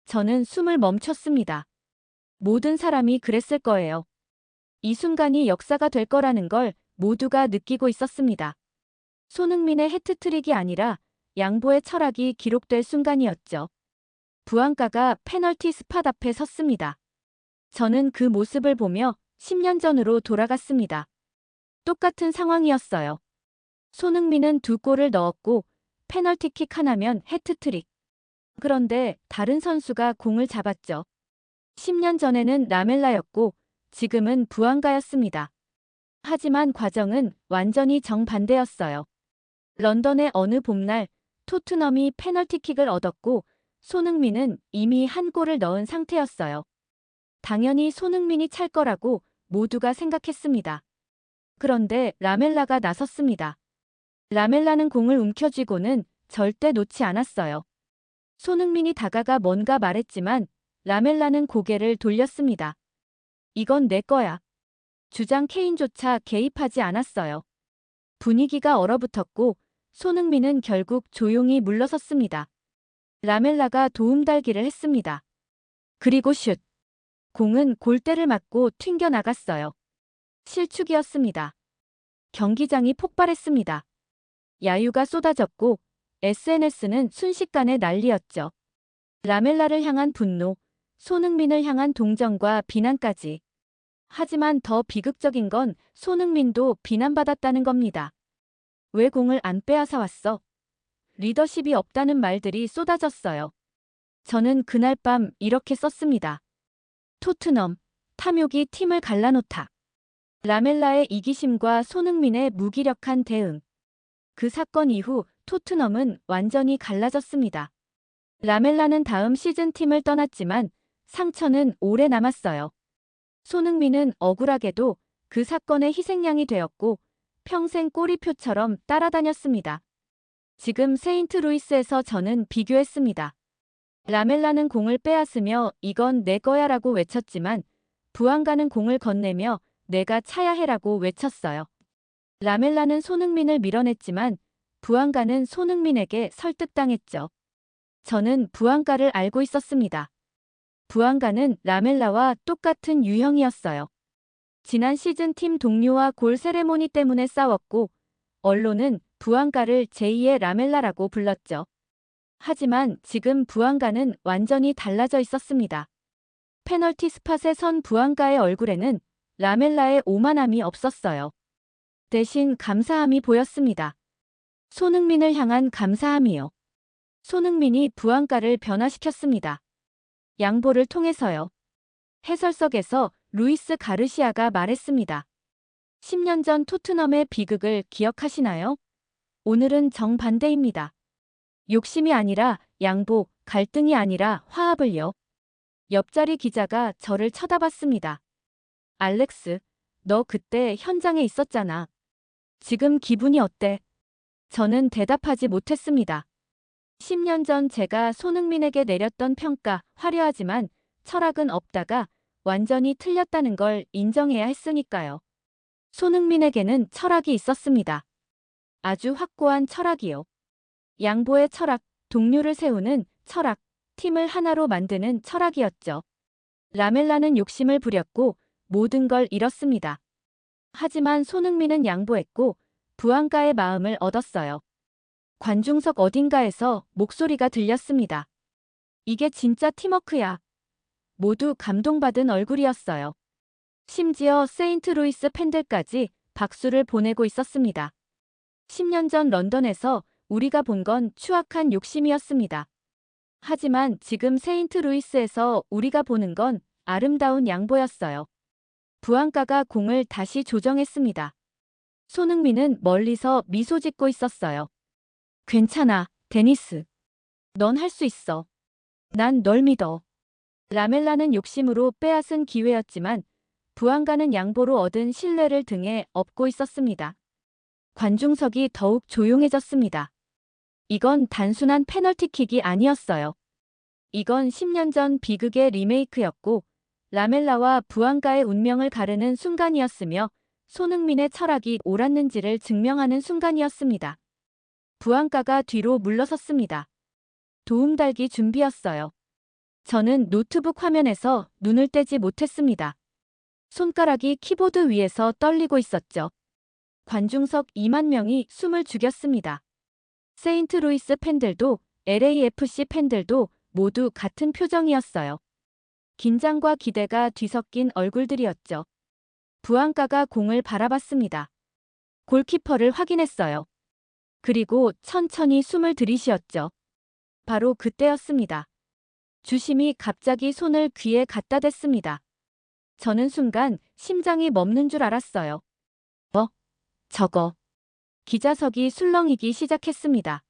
저는 숨을 멈췄습니다. 모든 사람이 그랬을 거예요. 이 순간이 역사가 될 거라는 걸 모두가 느끼고 있었습니다. 손흥민의 해트트릭이 아니라 양보의 철학이 기록될 순간이었죠. 부안가가 페널티 스팟 앞에 섰습니다. 저는 그 모습을 보며 10년 전으로 돌아갔습니다. 똑같은 상황이었어요. 손흥민은 2골을 넣었고 페널티킥 하나면 해트트릭. 그런데 다른 선수가 공을 잡았죠. 10년 전에는 라멜라였고 지금은 부안가였습니다. 하지만 과정은 완전히 정반대였어요. 런던의 어느 봄날 토트넘이 페널티킥을 얻었고 손흥민은 이미 한 골을 넣은 상태였어요. 당연히 손흥민이 찰 거라고 모두가 생각했습니다. 그런데 라멜라가 나섰습니다. 라멜라는 공을 움켜쥐고는 절대 놓지 않았어요. 손흥민이 다가가 뭔가 말했지만 라멜라는 고개를 돌렸습니다. 이건 내 거야. 주장 케인조차 개입하지 않았어요. 분위기가 얼어붙었고 손흥민은 결국 조용히 물러섰습니다. 라멜라가 도움달기를 했습니다. 그리고 슛. 공은 골대를 맞고 튕겨나갔어요. 실축이었습니다. 경기장이 폭발했습니다. 야유가 쏟아졌고 SNS는 순식간에 난리였죠. 라멜라를 향한 분노, 손흥민을 향한 동정과 비난까지. 하지만 더 비극적인 건 손흥민도 비난받았다는 겁니다. 왜 공을 안 빼앗아 왔어? 리더십이 없다는 말들이 쏟아졌어요. 저는 그날 밤 이렇게 썼습니다. 토트넘, 탐욕이 팀을 갈라놓다. 라멜라의 이기심과 손흥민의 무기력한 대응. 그 사건 이후 토트넘은 완전히 갈라졌습니다. 라멜라는 다음 시즌 팀을 떠났지만 상처는 오래 남았어요. 손흥민은 억울하게도 그 사건의 희생양이 되었고 평생 꼬리표처럼 따라다녔습니다. 지금 세인트루이스에서 저는 비교했습니다. 라멜라는 공을 빼앗으며 이건 내 거야라고 외쳤지만 부안가는 공을 건네며 내가 차야 해라고 외쳤어요. 라멜라는 손흥민을 밀어냈지만 부안가는 손흥민에게 설득당했죠. 저는 부안가를 알고 있었습니다. 부안가는 라멜라와 똑같은 유형이었어요. 지난 시즌 팀 동료와 골 세레모니 때문에 싸웠고 언론은 부안가를 제2의 라멜라라고 불렀죠. 하지만 지금 부안가는 완전히 달라져 있었습니다. 페널티 스팟에 선 부안가의 얼굴에는 라멜라의 오만함이 없었어요. 대신 감사함이 보였습니다. 손흥민을 향한 감사함이요. 손흥민이 부안가를 변화시켰습니다. 양보를 통해서요. 해설석에서 루이스 가르시아가 말했습니다. 10년 전 토트넘의 비극을 기억하시나요? 오늘은 정반대입니다. 욕심이 아니라 양보, 갈등이 아니라 화합을요. 옆자리 기자가 저를 쳐다봤습니다. 알렉스, 너 그때 현장에 있었잖아. 지금 기분이 어때? 저는 대답하지 못했습니다. 10년 전 제가 손흥민에게 내렸던 평가, 화려하지만 철학은 없다가 완전히 틀렸다는 걸 인정해야 했으니까요. 손흥민에게는 철학이 있었습니다. 아주 확고한 철학이요. 양보의 철학, 동료를 세우는 철학, 팀을 하나로 만드는 철학이었죠. 라멜라는 욕심을 부렸고 모든 걸 잃었습니다. 하지만 손흥민은 양보했고 부안가의 마음을 얻었어요. 관중석 어딘가에서 목소리가 들렸습니다. 이게 진짜 팀워크야. 모두 감동받은 얼굴이었어요. 심지어 세인트루이스 팬들까지 박수를 보내고 있었습니다. 10년 전 런던에서 우리가 본 건 추악한 욕심이었습니다. 하지만 지금 세인트루이스에서 우리가 보는 건 아름다운 양보였어요. 부안가가 공을 다시 조정했습니다. 손흥민은 멀리서 미소 짓고 있었어요. 괜찮아, 데니스. 넌 할 수 있어. 난 널 믿어. 라멜라는 욕심으로 빼앗은 기회였지만 부안가는 양보로 얻은 신뢰를 등에 업고 있었습니다. 관중석이 더욱 조용해졌습니다. 이건 단순한 페널티킥이 아니었어요. 이건 10년 전 비극의 리메이크였고 라멜라와 부안가의 운명을 가르는 순간이었으며 손흥민의 철학이 옳았는지를 증명하는 순간이었습니다. 부안가가 뒤로 물러섰습니다. 도움달기 준비였어요. 저는 노트북 화면에서 눈을 떼지 못했습니다. 손가락이 키보드 위에서 떨리고 있었죠. 관중석 2만 명이 숨을 죽였습니다. 세인트루이스 팬들도 LAFC 팬들도 모두 같은 표정이었어요. 긴장과 기대가 뒤섞인 얼굴들이었죠. 부안가가 공을 바라봤습니다. 골키퍼를 확인했어요. 그리고 천천히 숨을 들이쉬었죠. 바로 그때였습니다. 주심이 갑자기 손을 귀에 갖다 댔습니다. 저는 순간 심장이 멎는 줄 알았어요. 저거. 기자석이 술렁이기 시작했습니다.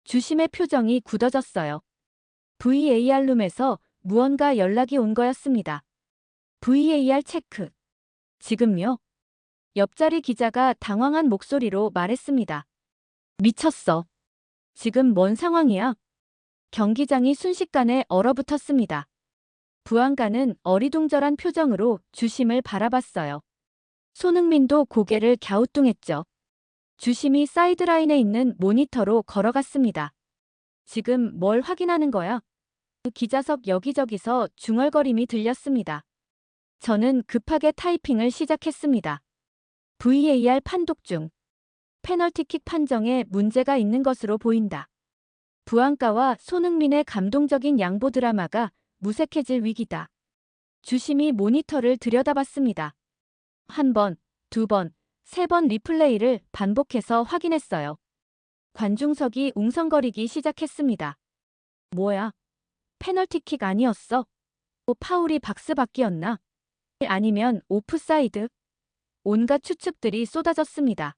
주심의 표정이 굳어졌어요. VAR룸에서 무언가 연락이 온 거였습니다. VAR 체크. 지금요? 옆자리 기자가 당황한 목소리로 말했습니다. 미쳤어. 지금 뭔 상황이야? 경기장이 순식간에 얼어붙었습니다. 부안가는 어리둥절한 표정으로 주심을 바라봤어요. 손흥민도 고개를 갸우뚱했죠. 주심이 사이드라인에 있는 모니터로 걸어갔습니다. 지금 뭘 확인하는 거야? 기자석 여기저기서 중얼거림이 들렸습니다. 저는 급하게 타이핑을 시작했습니다. VAR 판독 중. 페널티킥 판정에 문제가 있는 것으로 보인다. 부안가와 손흥민의 감동적인 양보 드라마가 무색해질 위기다. 주심이 모니터를 들여다봤습니다. 한 번, 두 번, 세 번 리플레이를 반복해서 확인했어요. 관중석이 웅성거리기 시작했습니다. 뭐야? 페널티킥 아니었어? 파울이 박스밖이었나? 아니면 오프사이드? 온갖 추측들이 쏟아졌습니다.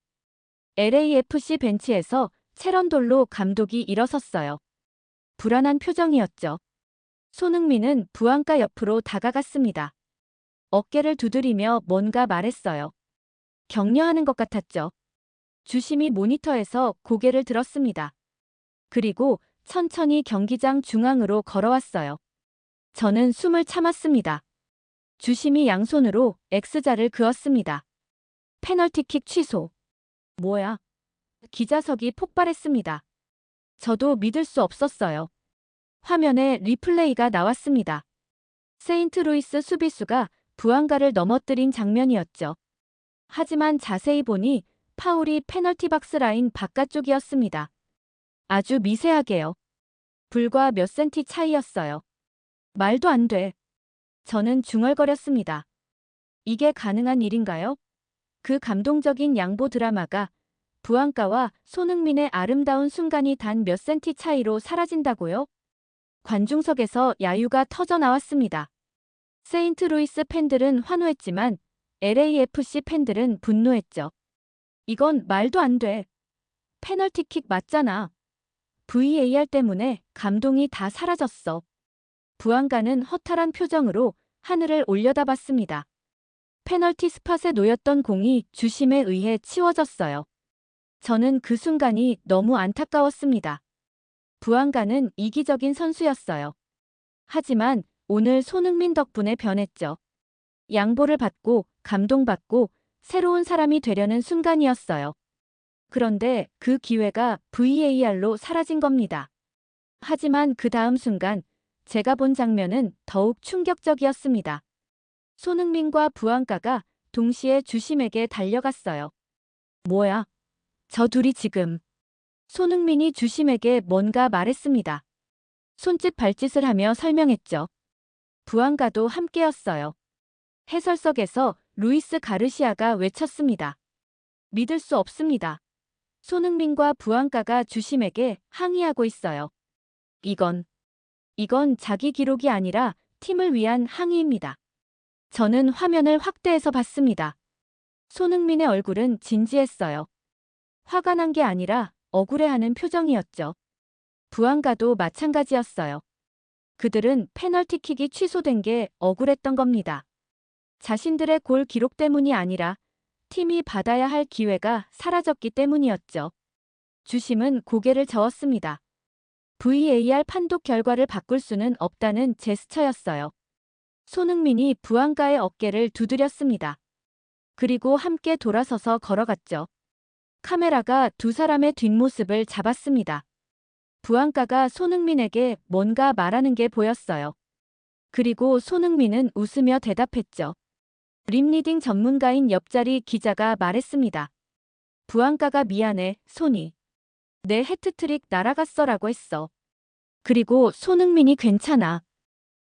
LAFC 벤치에서 체런돌로 감독이 일어섰어요. 불안한 표정이었죠. 손흥민은 부안가 옆으로 다가갔습니다. 어깨를 두드리며 뭔가 말했어요. 격려하는 것 같았죠. 주심이 모니터에서 고개를 들었습니다. 그리고 천천히 경기장 중앙으로 걸어왔어요. 저는 숨을 참았습니다. 주심이 양손으로 X자를 그었습니다. 페널티킥 취소. 뭐야? 기자석이 폭발했습니다. 저도 믿을 수 없었어요. 화면에 리플레이가 나왔습니다. 세인트루이스 수비수가 부안가를 넘어뜨린 장면이었죠. 하지만 자세히 보니 파울이 페널티 박스 라인 바깥쪽이었습니다. 아주 미세하게요. 불과 몇 센티 차이였어요. 말도 안 돼. 저는 중얼거렸습니다. 이게 가능한 일인가요? 그 감동적인 양보 드라마가 부안가와 손흥민의 아름다운 순간이 단 몇 센티 차이로 사라진다고요? 관중석에서 야유가 터져 나왔습니다. 세인트루이스 팬들은 환호했지만 LAFC 팬들은 분노했죠. 이건 말도 안 돼. 페널티킥 맞잖아. VAR 때문에 감동이 다 사라졌어. 부안가는 허탈한 표정으로 하늘을 올려다봤습니다. 페널티 스팟에 놓였던 공이 주심에 의해 치워졌어요. 저는 그 순간이 너무 안타까웠습니다. 부안가는 이기적인 선수였어요. 하지만 오늘 손흥민 덕분에 변했죠. 양보를 받고 감동받고 새로운 사람이 되려는 순간이었어요. 그런데 그 기회가 VAR로 사라진 겁니다. 하지만 그 다음 순간 제가 본 장면은 더욱 충격적이었습니다. 손흥민과 부안가가 동시에 주심에게 달려갔어요. 뭐야? 저 둘이 지금. 손흥민이 주심에게 뭔가 말했습니다. 손짓 발짓을 하며 설명했죠. 부안가도 함께였어요. 해설석에서 루이스 가르시아가 외쳤습니다. 믿을 수 없습니다. 손흥민과 부안가가 주심에게 항의하고 있어요. 이건 자기 기록이 아니라 팀을 위한 항의입니다. 저는 화면을 확대해서 봤습니다. 손흥민의 얼굴은 진지했어요. 화가 난 게 아니라 억울해하는 표정이었죠. 부안가도 마찬가지였어요. 그들은 페널티킥이 취소된 게 억울했던 겁니다. 자신들의 골 기록 때문이 아니라 팀이 받아야 할 기회가 사라졌기 때문이었죠. 주심은 고개를 저었습니다. VAR 판독 결과를 바꿀 수는 없다는 제스처였어요. 손흥민이 부안가의 어깨를 두드렸습니다. 그리고 함께 돌아서서 걸어갔죠. 카메라가 두 사람의 뒷모습을 잡았습니다. 부안가가 손흥민에게 뭔가 말하는 게 보였어요. 그리고 손흥민은 웃으며 대답했죠. 림리딩 전문가인 옆자리 기자가 말했습니다. 부안가가 미안해, 손이. 내 해트트릭 날아갔어라고 했어. 그리고 손흥민이 괜찮아.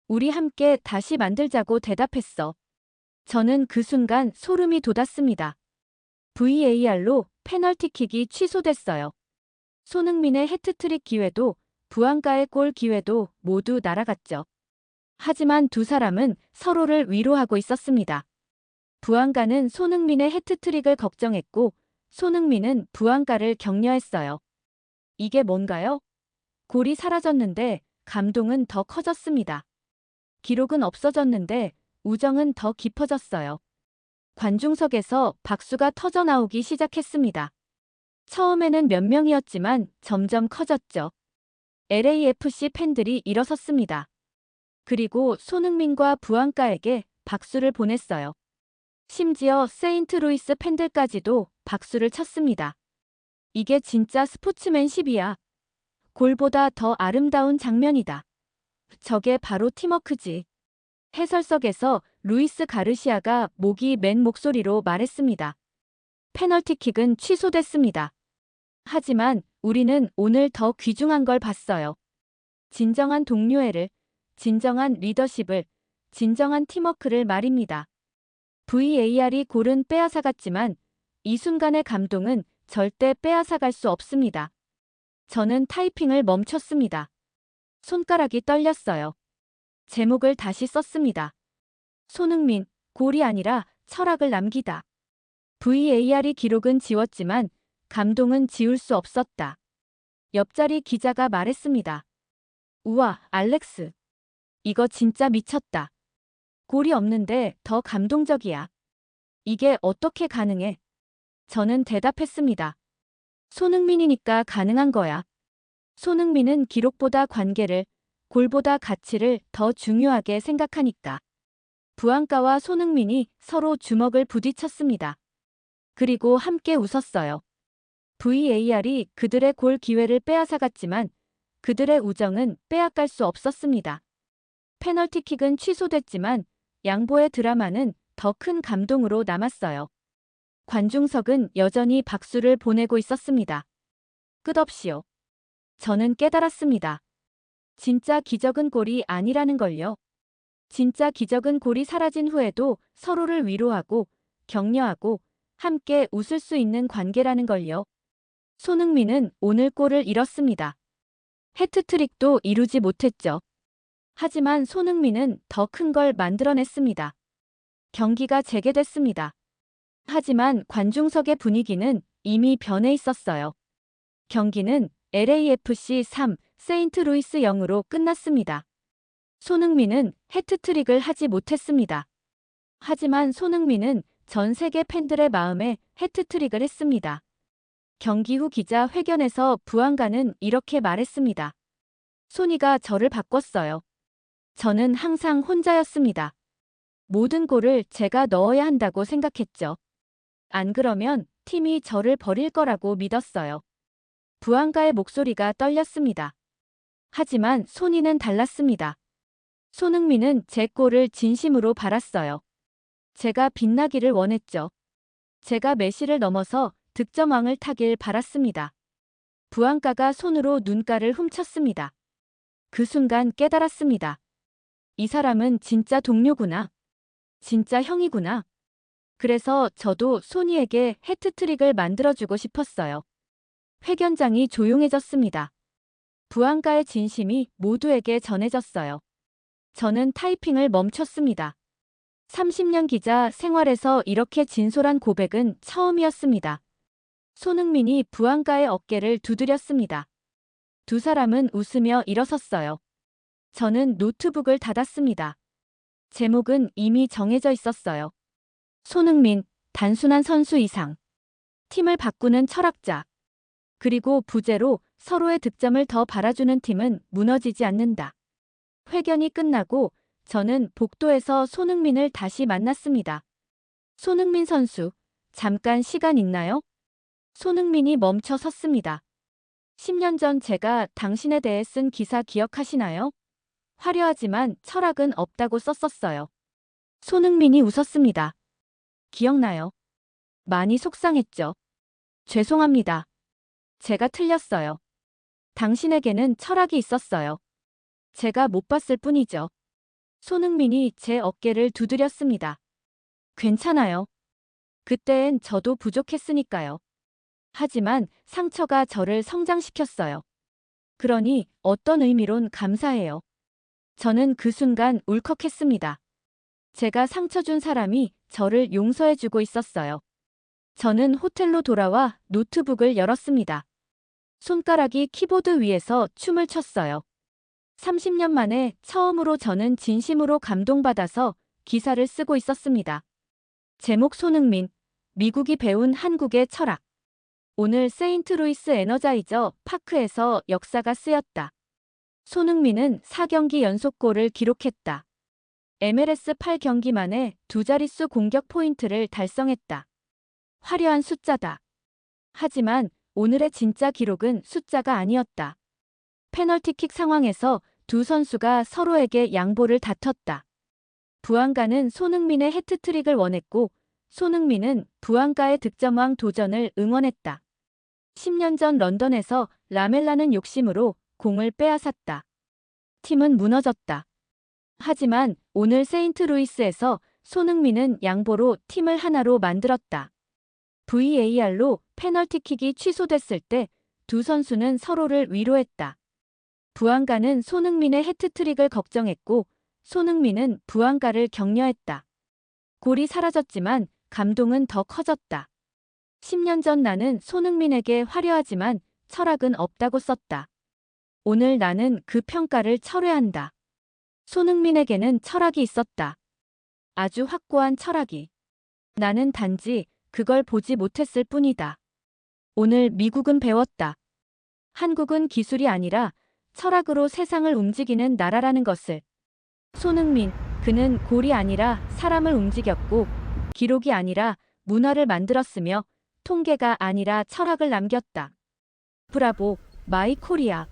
우리 함께 다시 만들자고 대답했어. 저는 그 순간 소름이 돋았습니다. VAR로 페널티킥이 취소됐어요. 손흥민의 해트트릭 기회도 부안가의 골 기회도 모두 날아갔죠. 하지만 두 사람은 서로를 위로하고 있었습니다. 부안가는 손흥민의 해트트릭을 걱정했고 손흥민은 부안가를 격려했어요. 이게 뭔가요? 골이 사라졌는데 감동은 더 커졌습니다. 기록은 없어졌는데 우정은 더 깊어졌어요. 관중석에서 박수가 터져나오기 시작했습니다. 처음에는 몇 명이었지만 점점 커졌죠. LAFC 팬들이 일어섰습니다. 그리고 손흥민과 부안가에게 박수를 보냈어요. 심지어 세인트루이스 팬들까지도 박수를 쳤습니다. 이게 진짜 스포츠맨십이야. 골보다 더 아름다운 장면이다. 저게 바로 팀워크지. 해설석에서 루이스 가르시아가 목이 맨 목소리로 말했습니다. 페널티킥은 취소됐습니다. 하지만 우리는 오늘 더 귀중한 걸 봤어요. 진정한 동료애를, 진정한 리더십을, 진정한 팀워크를 말입니다. VAR이 골은 빼앗아갔지만 이 순간의 감동은 절대 빼앗아갈 수 없습니다. 저는 타이핑을 멈췄습니다. 손가락이 떨렸어요. 제목을 다시 썼습니다. 손흥민, 골이 아니라 철학을 남기다. VAR이 기록은 지웠지만 감동은 지울 수 없었다. 옆자리 기자가 말했습니다. 우와, 알렉스. 이거 진짜 미쳤다. 골이 없는데 더 감동적이야. 이게 어떻게 가능해? 저는 대답했습니다. 손흥민이니까 가능한 거야. 손흥민은 기록보다 관계를, 골보다 가치를 더 중요하게 생각하니까. 부안가와 손흥민이 서로 주먹을 부딪혔습니다. 그리고 함께 웃었어요. VAR이 그들의 골 기회를 빼앗아갔지만 그들의 우정은 빼앗갈 수 없었습니다. 페널티킥은 취소됐지만 양보의 드라마는 더 큰 감동으로 남았어요. 관중석은 여전히 박수를 보내고 있었습니다. 끝없이요. 저는 깨달았습니다. 진짜 기적은 골이 아니라는 걸요. 진짜 기적은 골이 사라진 후에도 서로를 위로하고 격려하고 함께 웃을 수 있는 관계라는 걸요. 손흥민은 오늘 골을 잃었습니다. 해트트릭도 이루지 못했죠. 하지만 손흥민은 더 큰 걸 만들어냈습니다. 경기가 재개됐습니다. 하지만 관중석의 분위기는 이미 변해 있었어요. 경기는 LAFC 3, 세인트루이스 0으로 끝났습니다. 손흥민은 해트트릭을 하지 못했습니다. 하지만 손흥민은 전 세계 팬들의 마음에 해트트릭을 했습니다. 경기 후 기자 회견에서 부안가는 이렇게 말했습니다. 소니가 저를 바꿨어요. 저는 항상 혼자였습니다. 모든 골을 제가 넣어야 한다고 생각했죠. 안 그러면 팀이 저를 버릴 거라고 믿었어요. 부안가의 목소리가 떨렸습니다. 하지만 소니는 달랐습니다. 손흥민은 제 골을 진심으로 바랐어요. 제가 빛나기를 원했죠. 제가 메시를 넘어서 득점왕을 타길 바랐습니다. 부안가가 손으로 눈가를 훔쳤습니다. 그 순간 깨달았습니다. 이 사람은 진짜 동료구나. 진짜 형이구나. 그래서 저도 소니에게 해트트릭을 만들어주고 싶었어요. 회견장이 조용해졌습니다. 부안가의 진심이 모두에게 전해졌어요. 저는 타이핑을 멈췄습니다. 30년 기자 생활에서 이렇게 진솔한 고백은 처음이었습니다. 손흥민이 부안가의 어깨를 두드렸습니다. 두 사람은 웃으며 일어섰어요. 저는 노트북을 닫았습니다. 제목은 이미 정해져 있었어요. 손흥민, 단순한 선수 이상. 팀을 바꾸는 철학자. 그리고 부제로 서로의 득점을 더 바라주는 팀은 무너지지 않는다. 회견이 끝나고 저는 복도에서 손흥민을 다시 만났습니다. 손흥민 선수, 잠깐 시간 있나요? 손흥민이 멈춰 섰습니다. 10년 전 제가 당신에 대해 쓴 기사 기억하시나요? 화려하지만 철학은 없다고 썼었어요. 손흥민이 웃었습니다. 기억나요? 많이 속상했죠. 죄송합니다. 제가 틀렸어요. 당신에게는 철학이 있었어요. 제가 못 봤을 뿐이죠. 손흥민이 제 어깨를 두드렸습니다. 괜찮아요. 그때엔 저도 부족했으니까요. 하지만 상처가 저를 성장시켰어요. 그러니 어떤 의미론 감사해요. 저는 그 순간 울컥했습니다. 제가 상처 준 사람이 저를 용서해주고 있었어요. 저는 호텔로 돌아와 노트북을 열었습니다. 손가락이 키보드 위에서 춤을 췄어요. 30년 만에 처음으로 저는 진심으로 감동받아서 기사를 쓰고 있었습니다. 제목 손흥민, 미국이 배운 한국의 철학. 오늘 세인트루이스 에너자이저 파크에서 역사가 쓰였다. 손흥민은 4경기 연속골을 기록했다. MLS 8경기 만에 두 자릿수 공격 포인트를 달성했다. 화려한 숫자다. 하지만 오늘의 진짜 기록은 숫자가 아니었다. 페널티킥 상황에서 두 선수가 서로에게 양보를 다퉜다. 부안가는 손흥민의 해트트릭을 원했고 손흥민은 부안가의 득점왕 도전을 응원했다. 10년 전 런던에서 라멜라는 욕심으로 공을 빼앗았다. 팀은 무너졌다. 하지만 오늘 세인트루이스에서 손흥민은 양보로 팀을 하나로 만들었다. VAR로 페널티킥이 취소됐을 때 두 선수는 서로를 위로했다. 부안가는 손흥민의 해트트릭을 걱정했고 손흥민은 부안가를 격려했다. 골이 사라졌지만 감동은 더 커졌다. 10년 전 나는 손흥민에게 화려하지만 철학은 없다고 썼다. 오늘 나는 그 평가를 철회한다. 손흥민에게는 철학이 있었다. 아주 확고한 철학이. 나는 단지 그걸 보지 못했을 뿐이다. 오늘 미국은 배웠다. 한국은 기술이 아니라 철학으로 세상을 움직이는 나라라는 것을. 손흥민, 그는 골이 아니라 사람을 움직였고 기록이 아니라 문화를 만들었으며 통계가 아니라 철학을 남겼다. 브라보, 마이 코리아.